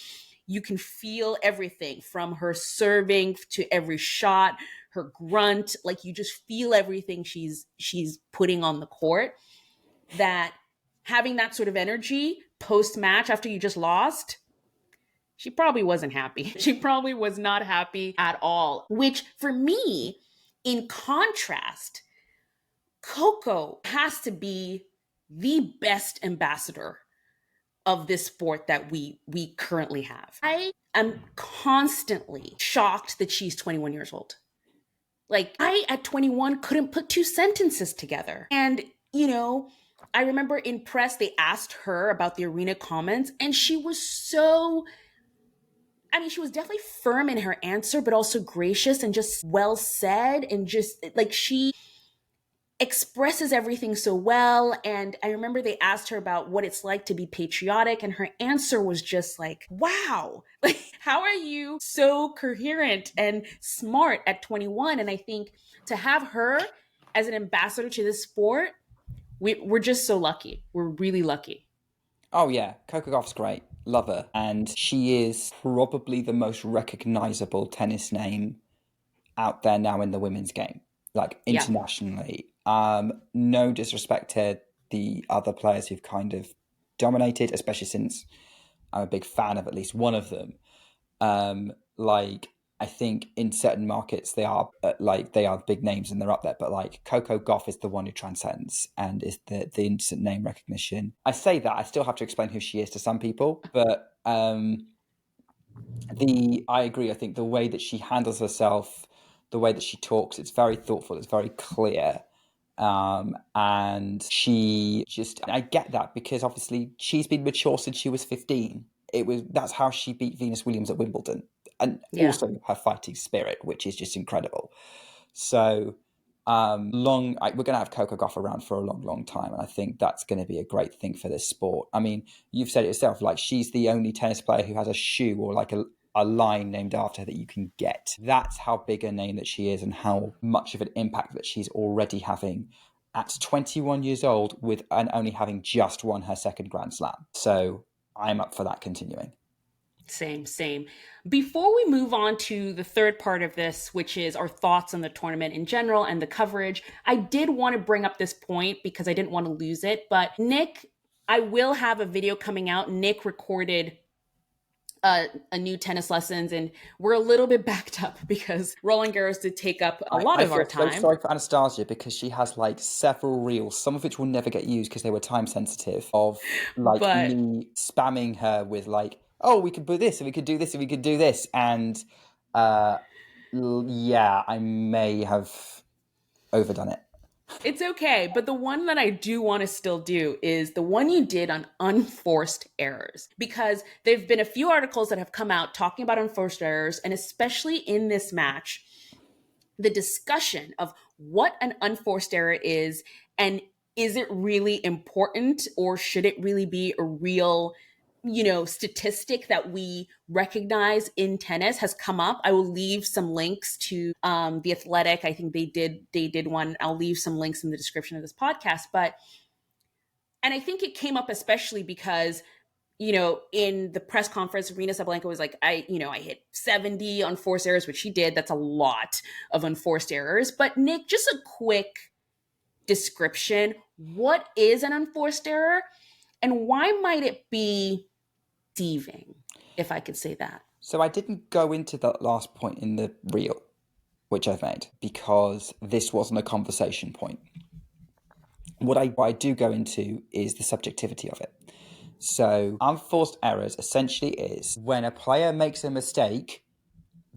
A: you can feel everything from her serving to every shot, her grunt. Like, you just feel everything she's putting on the court. That having that sort of energy post match after you just lost, she probably wasn't happy. She probably was not happy at all. Which, for me, in contrast, Coco has to be the best ambassador of this sport that we currently have. I am constantly shocked that she's 21 years old. Like, I at 21 couldn't put two sentences together. And, I remember in press they asked her about the Aryna comments, and she was she was definitely firm in her answer, but also gracious and just well said, and just like, she expresses everything so well. And I remember they asked her about what it's like to be patriotic, and her answer was just like, wow, like, how are you so coherent and smart at 21? And I think to have her as an ambassador to this sport, we're just so lucky. We're really lucky.
B: Oh yeah, Coco Gauff's great. Love her. And she is probably the most recognizable tennis name out there now in the women's game, like
A: Yeah.
B: internationally. No disrespect to the other players who've kind of dominated, especially since I'm a big fan of at least one of them. Like, I think in certain markets they are big names and they're up there, but like Coco Gauff is the one who transcends and is the instant name recognition. I say that I still have to explain who she is to some people, but I agree. I think the way that she handles herself, the way that she talks, it's very thoughtful. It's very clear. And I get that because obviously she's been mature since she was 15. That's how she beat Venus Williams at Wimbledon, and
A: Yeah.
B: also her fighting spirit, which is just incredible. So, we're going to have Coco Gauff around for a long, long time, and I think that's going to be a great thing for this sport. I mean, you've said it yourself, like, she's the only tennis player who has a shoe or like a line named after her that you can get. That's how big a name that she is and how much of an impact that she's already having at 21 years old and only having just won her second Grand Slam. So I'm up for that continuing.
A: Same. Before we move on to the third part of this, which is our thoughts on the tournament in general and the coverage, I did want to bring up this point because I didn't want to lose it. But Nick, I will have a video coming out. Nick recorded a new tennis lessons, and we're a little bit backed up because Roland Garros did take up a lot
B: I
A: of our
B: feel so
A: time.
B: sorry for Anastasia because she has like several reels, some of which will never get used because they were time sensitive, of like
A: But
B: me spamming her with like, oh, we could put this and we could do this and we could do this. And uh, yeah, I may have overdone it.
A: it's okay. But the one that I do want to still do is the one you did on unforced errors, because there have been a few articles that have come out talking about unforced errors, and especially in this match, the discussion of what an unforced error is, and is it really important, or should it really be a real statistic that we recognize in tennis, has come up. I will leave some links to the Athletic. I think they did one. I'll leave some links in the description of this podcast. And I think it came up especially because in the press conference, Aryna Sabalenka was like, I hit 70 unforced errors, which she did. That's a lot of unforced errors. But Nick, just a quick description. What is an unforced error, and why might it be deceiving, if I could say that?
B: So I didn't go into that last point in the reel, which I've made, because this wasn't a conversation point. What I do go into is the subjectivity of it. So unforced errors essentially is when a player makes a mistake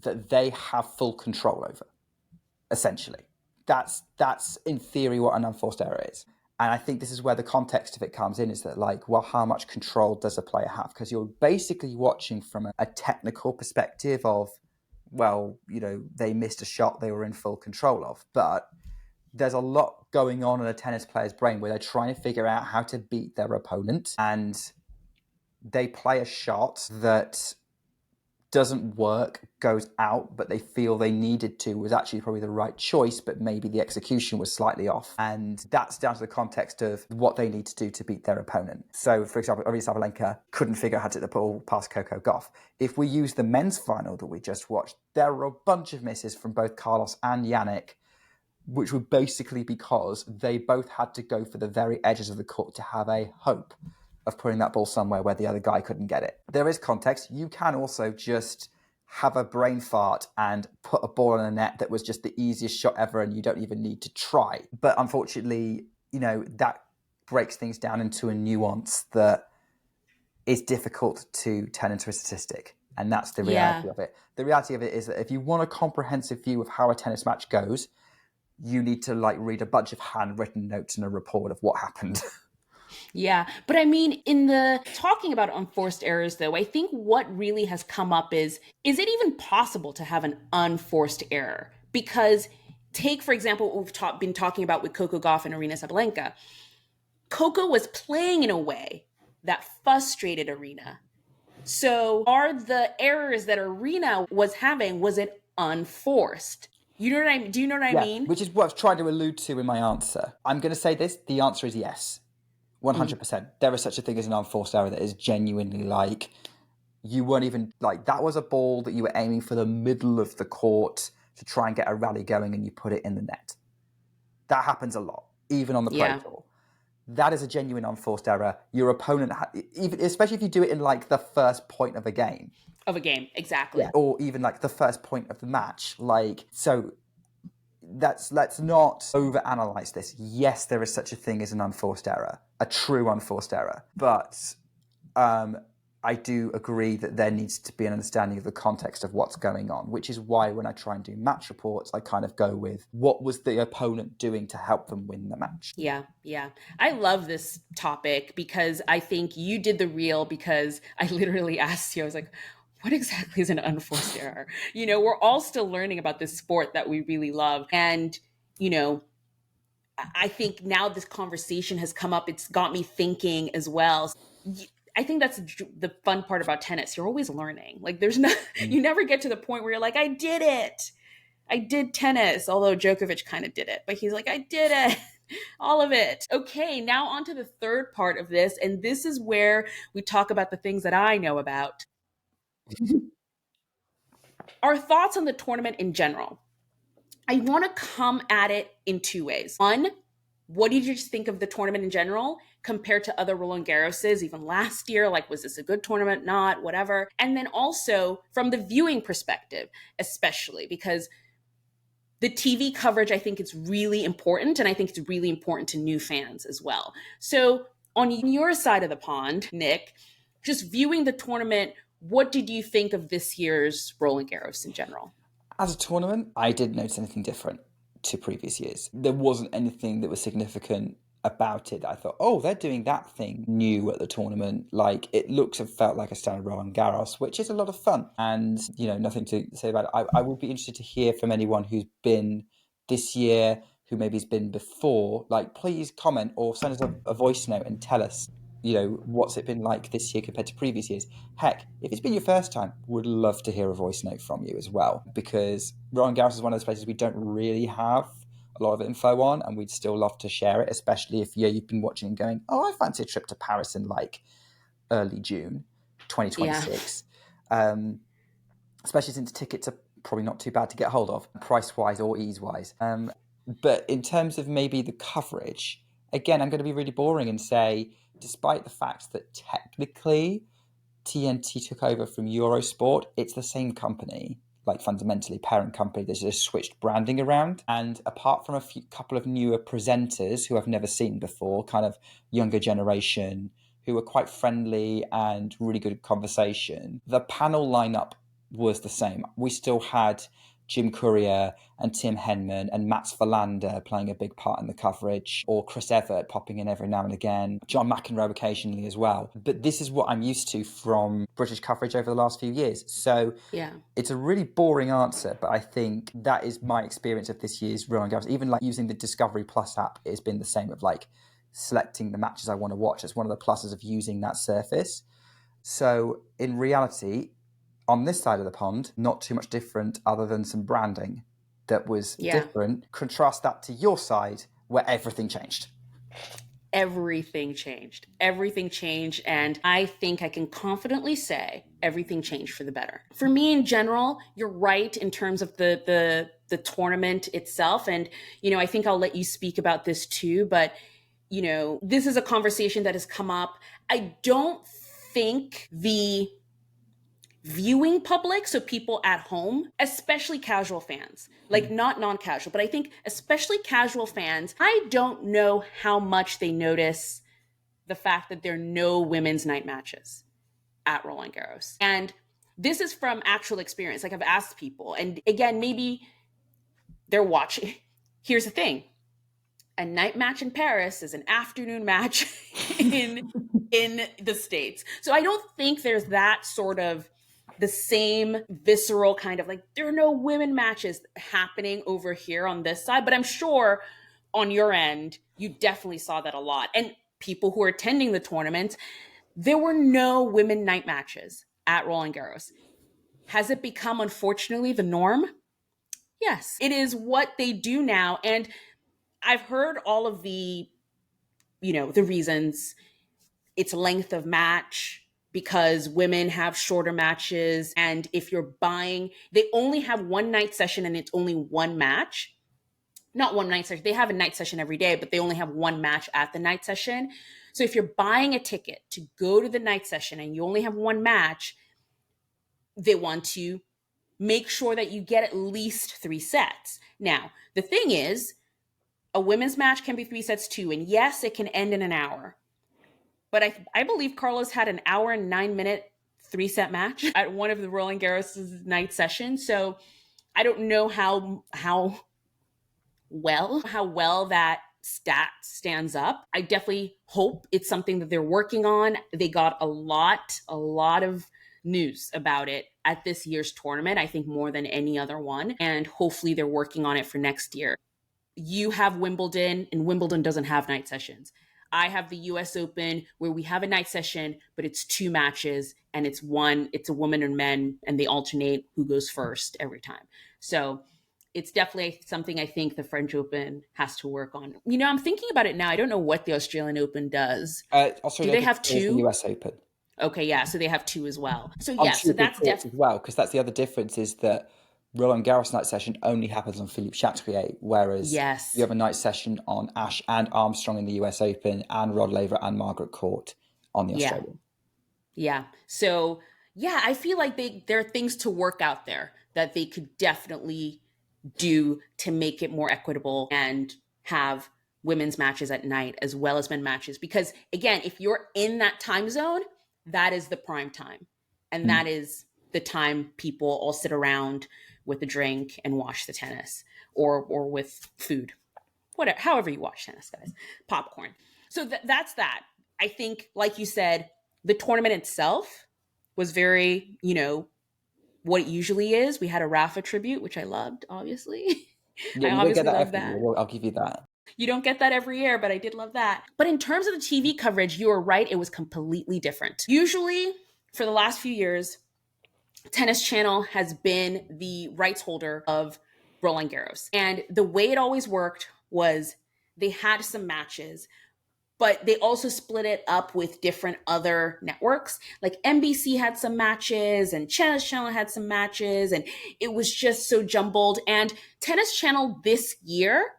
B: that they have full control over, essentially. That's in theory what an unforced error is. And I think this is where the context of it comes in, is that like, well, how much control does a player have? Because you're basically watching from a technical perspective of, well, they missed a shot they were in full control of. But there's a lot going on in a tennis player's brain where they're trying to figure out how to beat their opponent, and they play a shot that doesn't work, goes out, but they feel they needed to, was actually probably the right choice, but maybe the execution was slightly off. And that's down to the context of what they need to do to beat their opponent. So, for example, Aryna Sabalenka couldn't figure out how to hit the ball past Coco Gauff. If we use the men's final that we just watched, there were a bunch of misses from both Carlos and Yannick, which were basically because they both had to go for the very edges of the court to have a hope of putting that ball somewhere where the other guy couldn't get it. There is context. You can also just have a brain fart and put a ball in a net that was just the easiest shot ever and you don't even need to try. But unfortunately, that breaks things down into a nuance that is difficult to turn into a statistic. And that's the reality of it. The reality of it is that if you want a comprehensive view of how a tennis match goes, you need to read a bunch of handwritten notes and a report of what happened.
A: Yeah. But I mean, in the talking about unforced errors, though, I think what really has come up is it even possible to have an unforced error? Because take, for example, what we've been talking about with Coco Gauff and Aryna Sabalenka. Coco was playing in a way that frustrated Aryna. So are the errors that Aryna was having, was it unforced? You know what I mean? Do you know what I mean?
B: Which is what I was trying to allude to in my answer. I'm going to say this. The answer is yes. 100%. There is such a thing as an unforced error that is genuinely you weren't even that was a ball that you were aiming for the middle of the court to try and get a rally going and you put it in the net. That happens a lot, even on the Pro Tour. That is a genuine unforced error. Your opponent, even especially if you do it in the first point of a game.
A: Exactly.
B: Yeah. Or even the first point of the match. So let's not overanalyze this. Yes, there is such a thing as an unforced error, a true unforced error. But I do agree that there needs to be an understanding of the context of what's going on, which is why when I try and do match reports, I kind of go with what was the opponent doing to help them win the match.
A: Yeah. I love this topic because I think you did the reel because I literally asked you, I was like, what exactly is an unforced error? We're all still learning about this sport that we really love. And, I think now this conversation has come up. It's got me thinking as well. I think that's the fun part about tennis. You're always learning. You never get to the point where you're like, I did it. I did tennis. Although Djokovic kind of did it, but he's like, I did it. All of it. Okay, now on to the third part of this. And this is where we talk about the things that I know about. Our thoughts on the tournament in general. I want to come at it in two ways. One, what did you just think of the tournament in general compared to other Roland Garroses, even last year? Like, was this a good tournament? Not, whatever. And then also from the viewing perspective, especially because the TV coverage, I think, is really important. And I think it's really important to new fans as well. So on your side of the pond, Nick, just viewing the tournament, what did you think of this year's Roland Garros in general?
B: As a tournament, I didn't notice anything different to previous years. There wasn't anything that was significant about it that I thought, oh, they're doing that thing new at the tournament. Like, it looks and felt like a standard Roland Garros, which is a lot of fun. And, nothing to say about it. I would be interested to hear from anyone who's been this year, who maybe has been before. Like, please comment or send us a voice note and tell us, what's it been like this year compared to previous years. Heck, if it's been your first time, would love to hear a voice note from you as well, because Roland Garros is one of those places we don't really have a lot of info on, and we'd still love to share it, especially if you've been watching and going, oh, I fancy a trip to Paris in like early June 2026. Yeah. Especially since tickets are probably not too bad to get hold of, price-wise or ease-wise. But in terms of maybe the coverage, again, I'm going to be really boring and say, despite the fact that technically TNT took over from Eurosport, it's the same company, like fundamentally parent company. They just switched branding around. And apart from couple of newer presenters who I've never seen before, kind of younger generation, who were quite friendly and really good conversation, the panel lineup was the same. We still had Jim Courier and Tim Henman and Mats Verlander playing a big part in the coverage, or Chris Evert popping in every now and again, John McEnroe occasionally as well. But this is what I'm used to from British coverage over the last few years. So yeah, it's a really boring answer, but I think that is my experience of this year's Roland Garros. Even like using the Discovery Plus app, it's been the same of like selecting the matches I want to watch. It's one of the pluses of using that surface. So in reality, on this side of the pond, not too much different other than some branding that was different. Contrast that to your side where everything changed.
A: Everything changed. Everything changed. And I think I can confidently say everything changed for the better. For me in general, you're right in terms of the tournament itself. And, I think I'll let you speak about this too. But, this is a conversation that has come up. I don't think the viewing public, so people at home, especially casual fans, like not non-casual, but I think especially casual fans, I don't know how much they notice the fact that there are no women's night matches at Roland Garros. And this is from actual experience. Like, I've asked people, and again, maybe they're watching. Here's the thing. A night match in Paris is an afternoon match in the States. So I don't think there's that sort of the same visceral kind of like, there are no women matches happening over here on this side. But I'm sure on your end, you definitely saw that a lot. And people who are attending the tournament, there were no women night matches at Roland Garros. Has it become, unfortunately, the norm? Yes, it is what they do now. And I've heard all of the reasons. It's length of match, because women have shorter matches. And if you're buying, they only have one night session and it's only one match. Not one night session. They have a night session every day, but they only have one match at the night session. So if you're buying a ticket to go to the night session and you only have one match, they want to make sure that you get at least 3 sets. Now, the thing is, a women's match can be 3 sets too. And yes, it can end in an hour. But I believe Carlos had an hour and 9-minute 3-set match at one of the Roland Garros' night sessions. So I don't know how well that stat stands up. I definitely hope it's something that they're working on. They got a lot of news about it at this year's tournament, I think more than any other one. And hopefully they're working on it for next year. You have Wimbledon, and Wimbledon doesn't have night sessions. I have the US Open where we have a night session, but it's 2 matches and it's a woman and men, and they alternate who goes first every time. So it's definitely something I think the French Open has to work on. I'm thinking about it now. I don't know what the Australian Open does. Do they have 2?
B: The US Open.
A: Okay, yeah. So they have 2 as well. So yeah, so that's
B: definitely as well, because that's the other difference is that Roland Garros night session only happens on Philippe Chatrier, whereas you
A: Yes.
B: have a night session on Ash and Armstrong in the US Open, and Rod Laver and Margaret Court on the
A: Yeah.
B: Australian.
A: Yeah. So, yeah, I feel like there are things to work out there that they could definitely do to make it more equitable and have women's matches at night as well as men matches. Because again, if you're in that time zone, that is the prime time. And
B: Mm.
A: that is the time people all sit around with a drink and watch the tennis or with food. Whatever, however you watch tennis, guys. Popcorn. So that's that. I think, like you said, the tournament itself was very, what it usually is. We had a Rafa tribute, which I loved, obviously.
B: Yeah,
A: I
B: you don't get
A: obviously
B: that
A: love
B: every year.
A: that.
B: Well, I'll give you that.
A: You don't get that every year, but I did love that. But in terms of the TV coverage, you were right. It was completely different. Usually, for the last few years, Tennis Channel has been the rights holder of Roland Garros. And the way it always worked was they had some matches, but they also split it up with different other networks. Like NBC had some matches and Tennis Channel had some matches, and it was just so jumbled. And Tennis Channel this year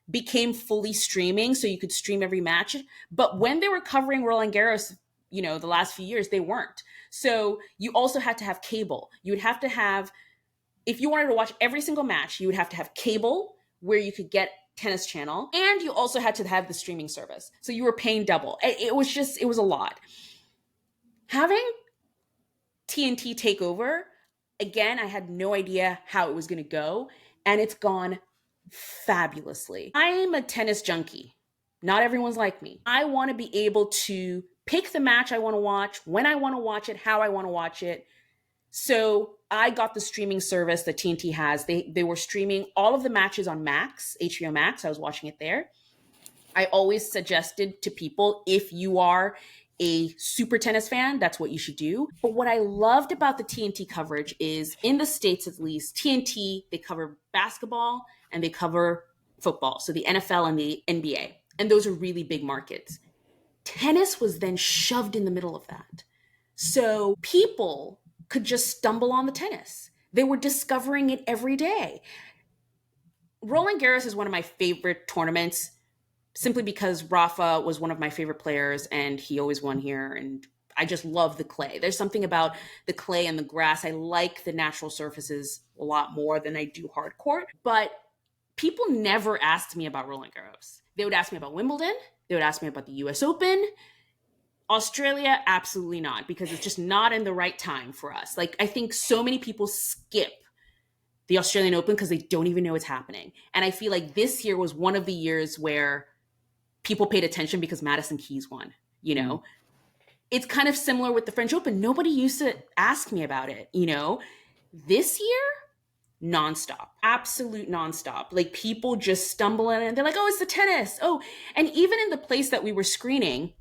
A: became fully streaming, so you could stream every match. But when they were covering Roland Garros, the last few years, they weren't. So you also had to have cable. You would have to have, if you wanted to watch every single match, you would have to have cable where you could get Tennis Channel, and you also had to have the streaming service. So you were paying double. It was a lot. Having TNT take over, again, I had no idea how it was going to go, and it's gone fabulously. I'm a tennis junkie. Not everyone's like me. I want to be able to pick the match I want to watch, when I want to watch it, how I want to watch it. So I got the streaming service that TNT has. They were streaming all of the matches on Max, HBO Max. I was watching it there. I always suggested to people, if you are a super tennis fan, that's what you should do. But what I loved about the TNT coverage is, in the States at least, TNT, they cover basketball and they cover football. So the NFL and the NBA. And those are really big markets. Tennis was then shoved in the middle of that. So people could just stumble on the tennis. They were discovering it every day. Roland Garros is one of my favorite tournaments, simply because Rafa was one of my favorite players and he always won here. And I just love the clay. There's something about the clay and the grass. I like the natural surfaces a lot more than I do hard court. But people never asked me about Roland Garros. They would ask me about Wimbledon. They would ask me about the US Open. Australia, absolutely not, because it's just not in the right time for us. Like, I think so many people skip the Australian Open because they don't even know what's happening. And I feel like this year was one of the years where people paid attention because Madison Keys won, It's kind of similar with the French Open. Nobody used to ask me about it, This year, nonstop, absolute nonstop. Like, people just stumble in and they're like, oh, it's the tennis. Oh, and even in the place that we were screening,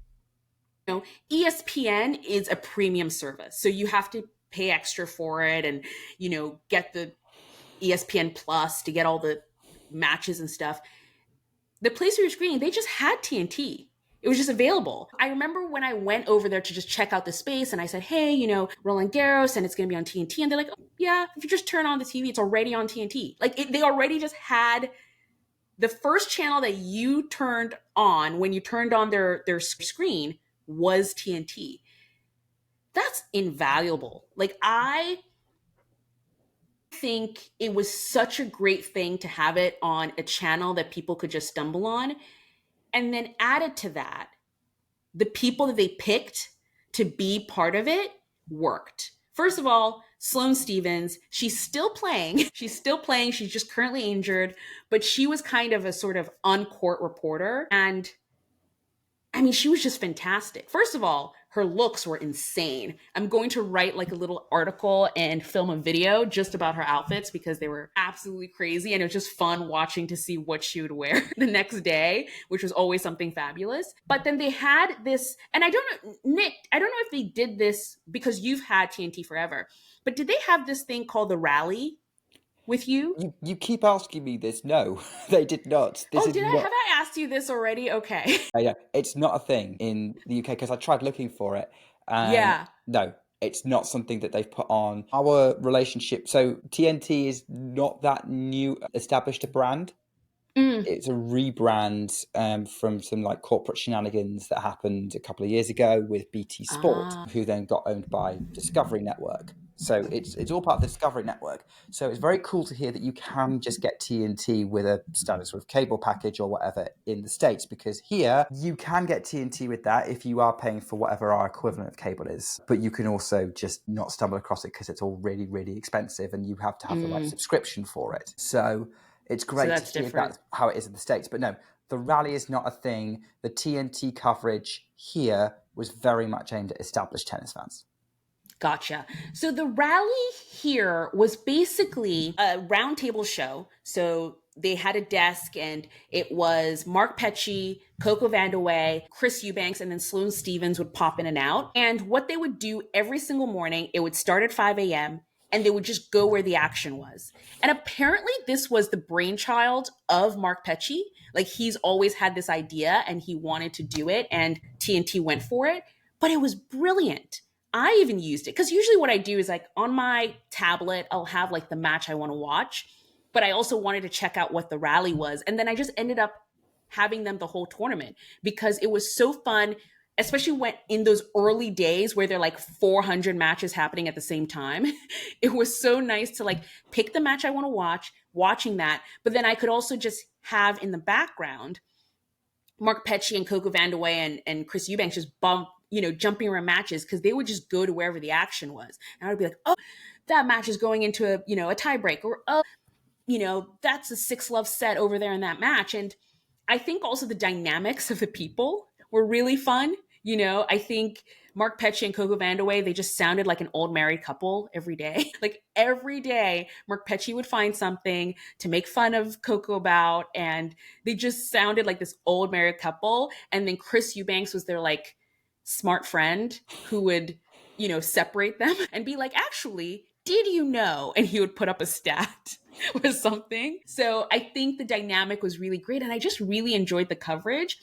A: ESPN is a premium service. So you have to pay extra for it and, get the ESPN Plus to get all the matches and stuff. The place we were screening, they just had TNT. It was just available. I remember when I went over there to just check out the space and I said, hey, Roland Garros and it's going to be on TNT. And they're like, oh, yeah, if you just turn on the TV, it's already on TNT. Like, they already just had the first channel that you turned on when you turned on their screen was TNT. That's invaluable. Like, I think it was such a great thing to have it on a channel that people could just stumble on. And then added to that, the people that they picked to be part of it worked. First of all, Sloane Stephens, she's still playing. She's still playing. She's just currently injured, but she was kind of a sort of on-court reporter. And I mean, she was just fantastic. First of all, her looks were insane. I'm going to write like a little article and film a video just about her outfits because they were absolutely crazy. And it was just fun watching to see what she would wear the next day, which was always something fabulous. But then they had this, and I don't know, Nick, I don't know if they did this because you've had TNT forever, but did they have this thing called the rally with you?
B: You keep asking me this. No, they did not. This
A: Oh,
B: is
A: did I?
B: not.
A: Have I asked you this already? Okay.
B: Yeah, it's not a thing in the UK because I tried looking for it, and
A: Yeah.
B: no, It's not something that they've put on. Our relationship, so TNT is not that new established a brand. It's a rebrand from some like corporate shenanigans that happened a couple of years ago with BT Sport, who then got owned by Discovery Network. So it's all part of the Discovery Network. So it's very cool to hear that you can just get TNT with a standard sort of cable package or whatever in the States, because here you can get TNT with that if you are paying for whatever our equivalent of cable is. But you can also just not stumble across it because it's all really, really expensive and you have to have the right subscription for it. So it's
A: So
B: great to
A: that's
B: hear
A: different.
B: that's how it is in the States. But no, the rally is not a thing. The TNT coverage here was very much aimed at established tennis fans.
A: Gotcha. So the rally here was basically a roundtable show. So they had a desk, and it was Mark Petchey, Coco Vandeweghe, Chris Eubanks, and then Sloane Stevens would pop in and out. And what they would do every single morning, it would start at 5 a.m. and they would just go where the action was. And apparently this was the brainchild of Mark Petchey. Like, he's always had this idea and he wanted to do it, and TNT went for it. But it was brilliant. I even used it because usually what I do is, like, on my tablet, I'll have like the match I want to watch, but I also wanted to check out what the rally was. And then I just ended up having them the whole tournament because it was so fun, especially when in those early days where there are like 400 matches happening at the same time. It was so nice to like pick the match I want to watch, watching that. But then I could also just have in the background Mark Petchey and Coco Vandeweghe and Chris Eubanks just jumping around matches, because they would just go to wherever the action was. And I would be like, oh, that match is going into a tiebreak, or oh, that's a 6-love set over there in that match. And I think also the dynamics of the people were really fun. I think Mark Petchey and Coco Vandeweghe, they just sounded like an old married couple every day. Like, every day, Mark Petchey would find something to make fun of Coco about, and they just sounded like this old married couple. And then Chris Eubanks was their like smart friend who would, separate them and be like, actually, did you know? And he would put up a stat or something. So I think the dynamic was really great, and I just really enjoyed the coverage.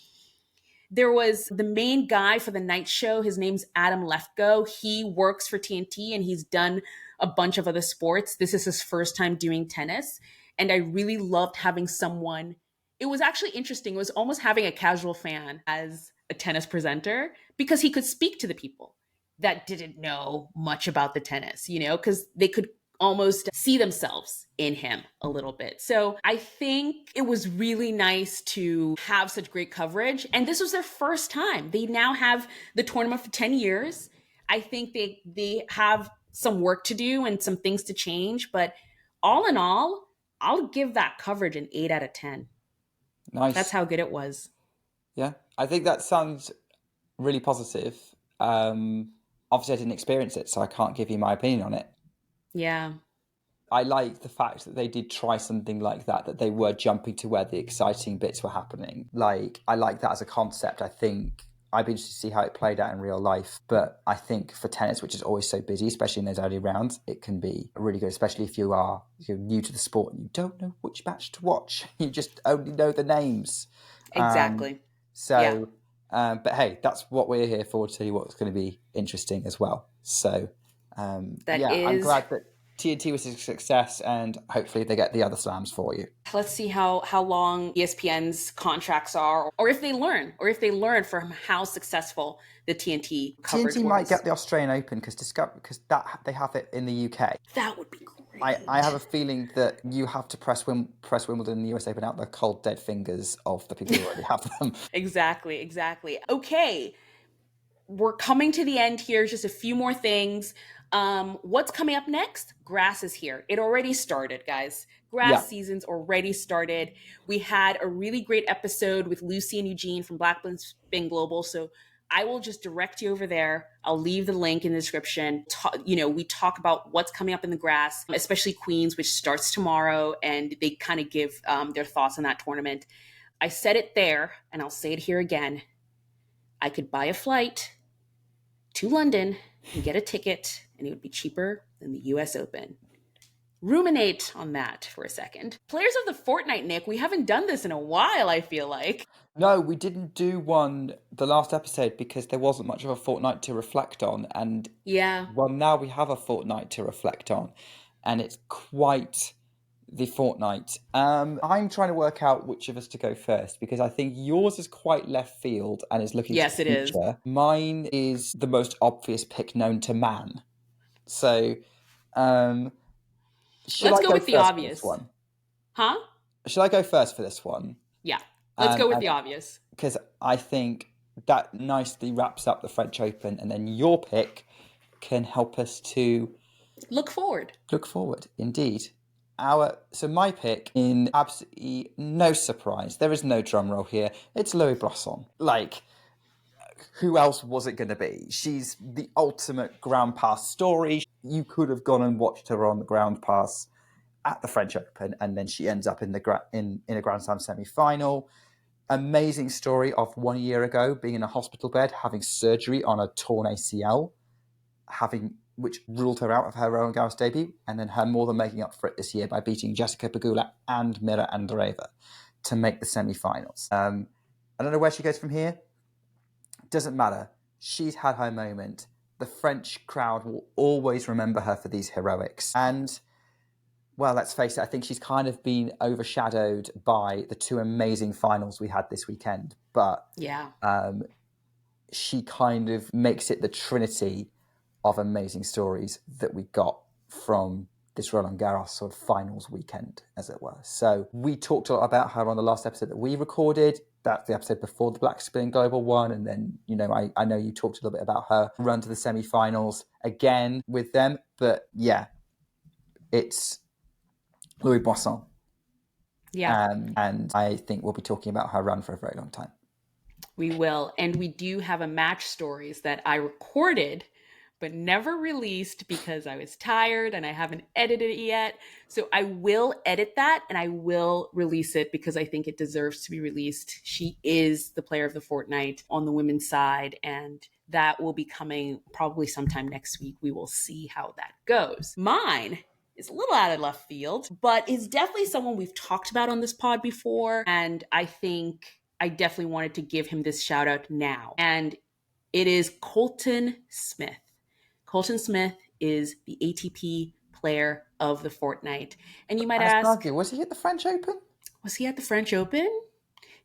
A: There was the main guy for the night show. His name's Adam Lefko. He works for TNT and he's done a bunch of other sports. This is his first time doing tennis. And I really loved having someone. It was actually interesting. It was almost having a casual fan as a tennis presenter, because he could speak to the people that didn't know much about the tennis, because they could almost see themselves in him a little bit. So I think it was really nice to have such great coverage. And this was their first time. They now have the tournament for 10 years. I think they have some work to do and some things to change. But all in all, I'll give that coverage an 8 out of 10.
B: Nice.
A: That's how good it was.
B: Yeah, I think that sounds really positive. Obviously, I didn't experience it, so I can't give you my opinion on it.
A: Yeah.
B: I like the fact that they did try something like that they were jumping to where the exciting bits were happening. Like, I like that as a concept. I think I'd be interested to see how it played out in real life. But I think for tennis, which is always so busy, especially in those early rounds, it can be really good, especially if you're new to the sport and you don't know which match to watch. You just only know the names.
A: Exactly.
B: But hey, that's what we're here for, to tell you what's going to be interesting as well. So, I'm glad that TNT was a success, and hopefully they get the other slams for you.
A: Let's see how long ESPN's contracts are, or if they learn from how successful the TNT coverage
B: TNT
A: was.
B: might get the Australian Open because that they have it in the UK.
A: That would be great.
B: I have a feeling that you have to press Wimbledon and the US Open out the cold dead fingers of the people who already have them.
A: Exactly. Okay, we're coming to the end here. Just a few more things. What's coming up next? Grass is here. It already started, guys. Grass season's already started. We had a really great episode with Lucy and Eugene from Black Spin Global. So I will just direct you over there. I'll leave the link in the description. We talk about what's coming up in the grass, especially Queens, which starts tomorrow, and they kind of give their thoughts on that tournament. I said it there, and I'll say it here again. I could buy a flight to London and get a ticket, and it would be cheaper than the US Open. ruminate on that for a second. Players of the Fortnight, Nick, we haven't done this in a while, I feel like.
B: No, we didn't do one the last episode because there wasn't much of a fortnight to reflect on. And
A: Yeah.
B: well, now we have a fortnight to reflect on, and it's quite the fortnight. I'm trying to work out which of us to go first because I think yours is quite left field and is looking to
A: Yes,
B: the
A: it is.
B: future. Mine is the most obvious pick known to man. So, should
A: Let's
B: I
A: go
B: go
A: with the
B: first for this
A: obvious.
B: one?
A: Huh?
B: Should I go first for this one?
A: Yeah. Let's go with
B: And
A: the obvious.
B: because I think that nicely wraps up the French Open, and then your pick can help us to
A: Look forward.
B: look forward. Indeed. So my pick, in absolutely no surprise, there is no drum roll here. It's Lois Boisson. Like, who else was it going to be? She's the ultimate ground pass story. You could have gone and watched her on the ground pass at the French Open, and then she ends up in a Grand Slam semi-final. Amazing story of 1 year ago being in a hospital bed, having surgery on a torn ACL, which ruled her out of her Roland Garros debut, and then her more than making up for it this year by beating Jessica Pegula and Mira Andreeva to make the semi-finals. I don't know where she goes from here. Doesn't matter. She's had her moment. The French crowd will always remember her for these heroics. And, well, let's face it, I think she's kind of been overshadowed by the two amazing finals we had this weekend. But
A: Yeah.
B: she kind of makes it the trinity of amazing stories that we got from this Roland Garros sort of finals weekend, as it were. So we talked a lot about her on the last episode that we recorded. That's the episode before the Black Spin Global one. And then, I know you talked a little bit about her run to the semi-finals again with them. But yeah, it's Lois Boisson.
A: Yeah.
B: And I think we'll be talking about her run for a very long time.
A: We will. And we do have a match stories that I recorded but never released because I was tired and I haven't edited it yet. So I will edit that and I will release it because I think it deserves to be released. She is the player of the fortnight on the women's side, and that will be coming probably sometime next week. We will see how that goes. Mine is a little out of left field, but is definitely someone we've talked about on this pod before. And I think I definitely wanted to give him this shout out now. And it is Colton Smith. Colton Smith is the ATP player of the fortnight. And you might ask,
B: was he at the French Open?
A: Was he at the French Open?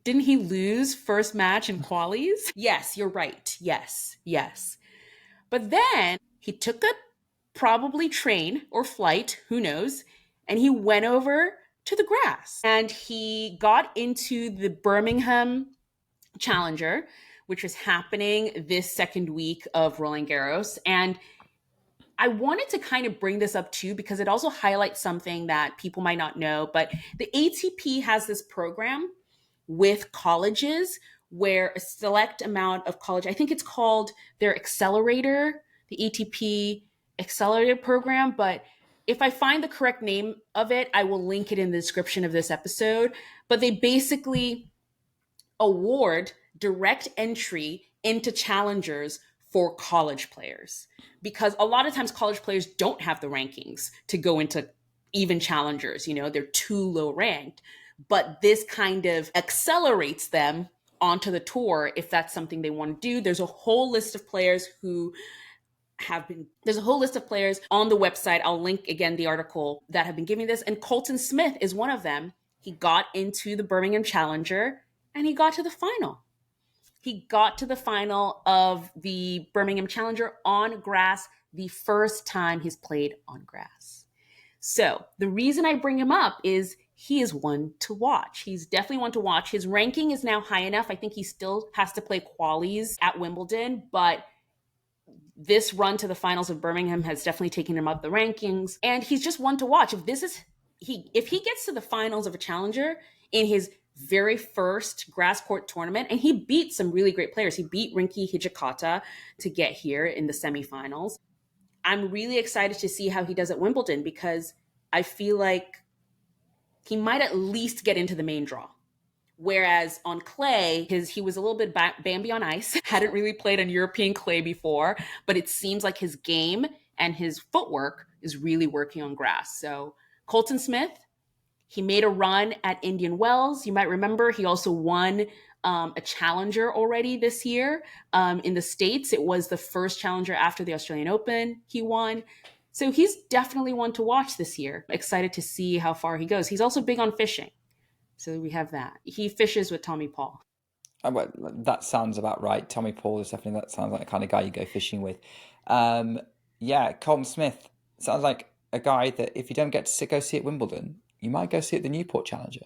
A: Didn't he lose first match in qualies? Yes, you're right. Yes. But then he took a probably train or flight, who knows, and he went over to the grass. And he got into the Birmingham Challenger, which was happening this second week of Roland Garros. And I wanted to kind of bring this up too, because it also highlights something that people might not know, but the ATP has this program with colleges where a select amount of college, I think it's called their accelerator, the ATP accelerator program. But if I find the correct name of it, I will link it in the description of this episode. But they basically award direct entry into challengers for college players, because a lot of times college players don't have the rankings to go into even challengers. They're too low ranked, but this kind of accelerates them onto the tour if that's something they want to do. There's a whole list of players there's a whole list of players on the website. I'll link again the article that have been giving this, and Colton Smith is one of them. He got into the Birmingham Challenger and he got to the final. He got to the final of the Birmingham Challenger on grass, the first time he's played on grass. So the reason I bring him up is he is one to watch. He's definitely one to watch. His ranking is now high enough. I think he still has to play qualies at Wimbledon, but this run to the finals of Birmingham has definitely taken him up the rankings. And he's just one to watch. If he gets to the finals of a challenger in his very first grass court tournament, and he beat some really great players. He beat Rinky Hijikata to get here in the semifinals. I'm really excited to see how he does at Wimbledon, because I feel like he might at least get into the main draw. Whereas on clay, he was a little bit Bambi on ice, hadn't really played on European clay before, but it seems like his game and his footwork is really working on grass. So Colton Smith, he made a run at Indian Wells. You might remember he also won a challenger already this year in the States. It was the first challenger after the Australian Open he won. So he's definitely one to watch this year. Excited to see how far he goes. He's also big on fishing. So we have that. He fishes with Tommy Paul.
B: Well, that sounds about right. Tommy Paul is definitely, that sounds like the kind of guy you go fishing with. Yeah, Colton Smith sounds like a guy that if you don't get to go see at Wimbledon, you might go see at the Newport Challenger.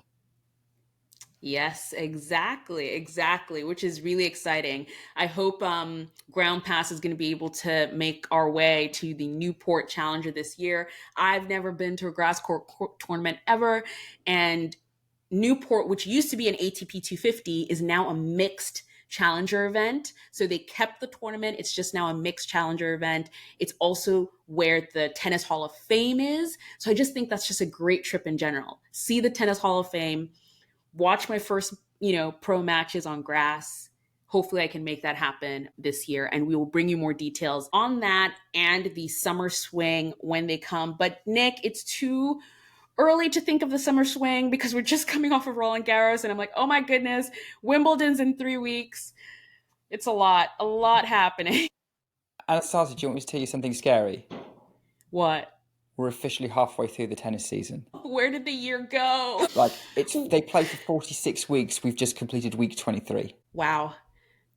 A: Yes, exactly, which is really exciting. I hope Ground Pass is going to be able to make our way to the Newport Challenger this year. I've never been to a grass court tournament ever, and Newport, which used to be an ATP 250, is now a mixed challenger event. So they kept the tournament. It's just now a mixed challenger event. It's also where the Tennis Hall of Fame is. So I just think that's just a great trip in general. See the Tennis Hall of Fame, watch my first, pro matches on grass. Hopefully I can make that happen this year, and we will bring you more details on that and the summer swing when they come. But Nick, it's too early to think of the summer swing because we're just coming off of Roland Garros, and I'm like, oh my goodness, Wimbledon's in 3 weeks. It's a lot happening.
B: Anastasia, do you want me to tell you something scary?
A: What?
B: We're officially halfway through the tennis season.
A: Where did the year go?
B: Like, they play for 46 weeks. We've just completed week 23.
A: Wow.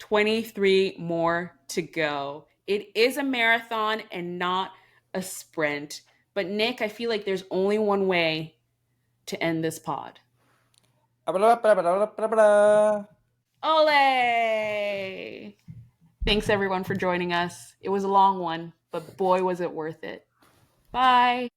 A: 23 more to go. It is a marathon and not a sprint. But Nick, I feel like there's only one way to end this pod. Ole! Thanks everyone for joining us. It was a long one, but boy was it worth it. Bye.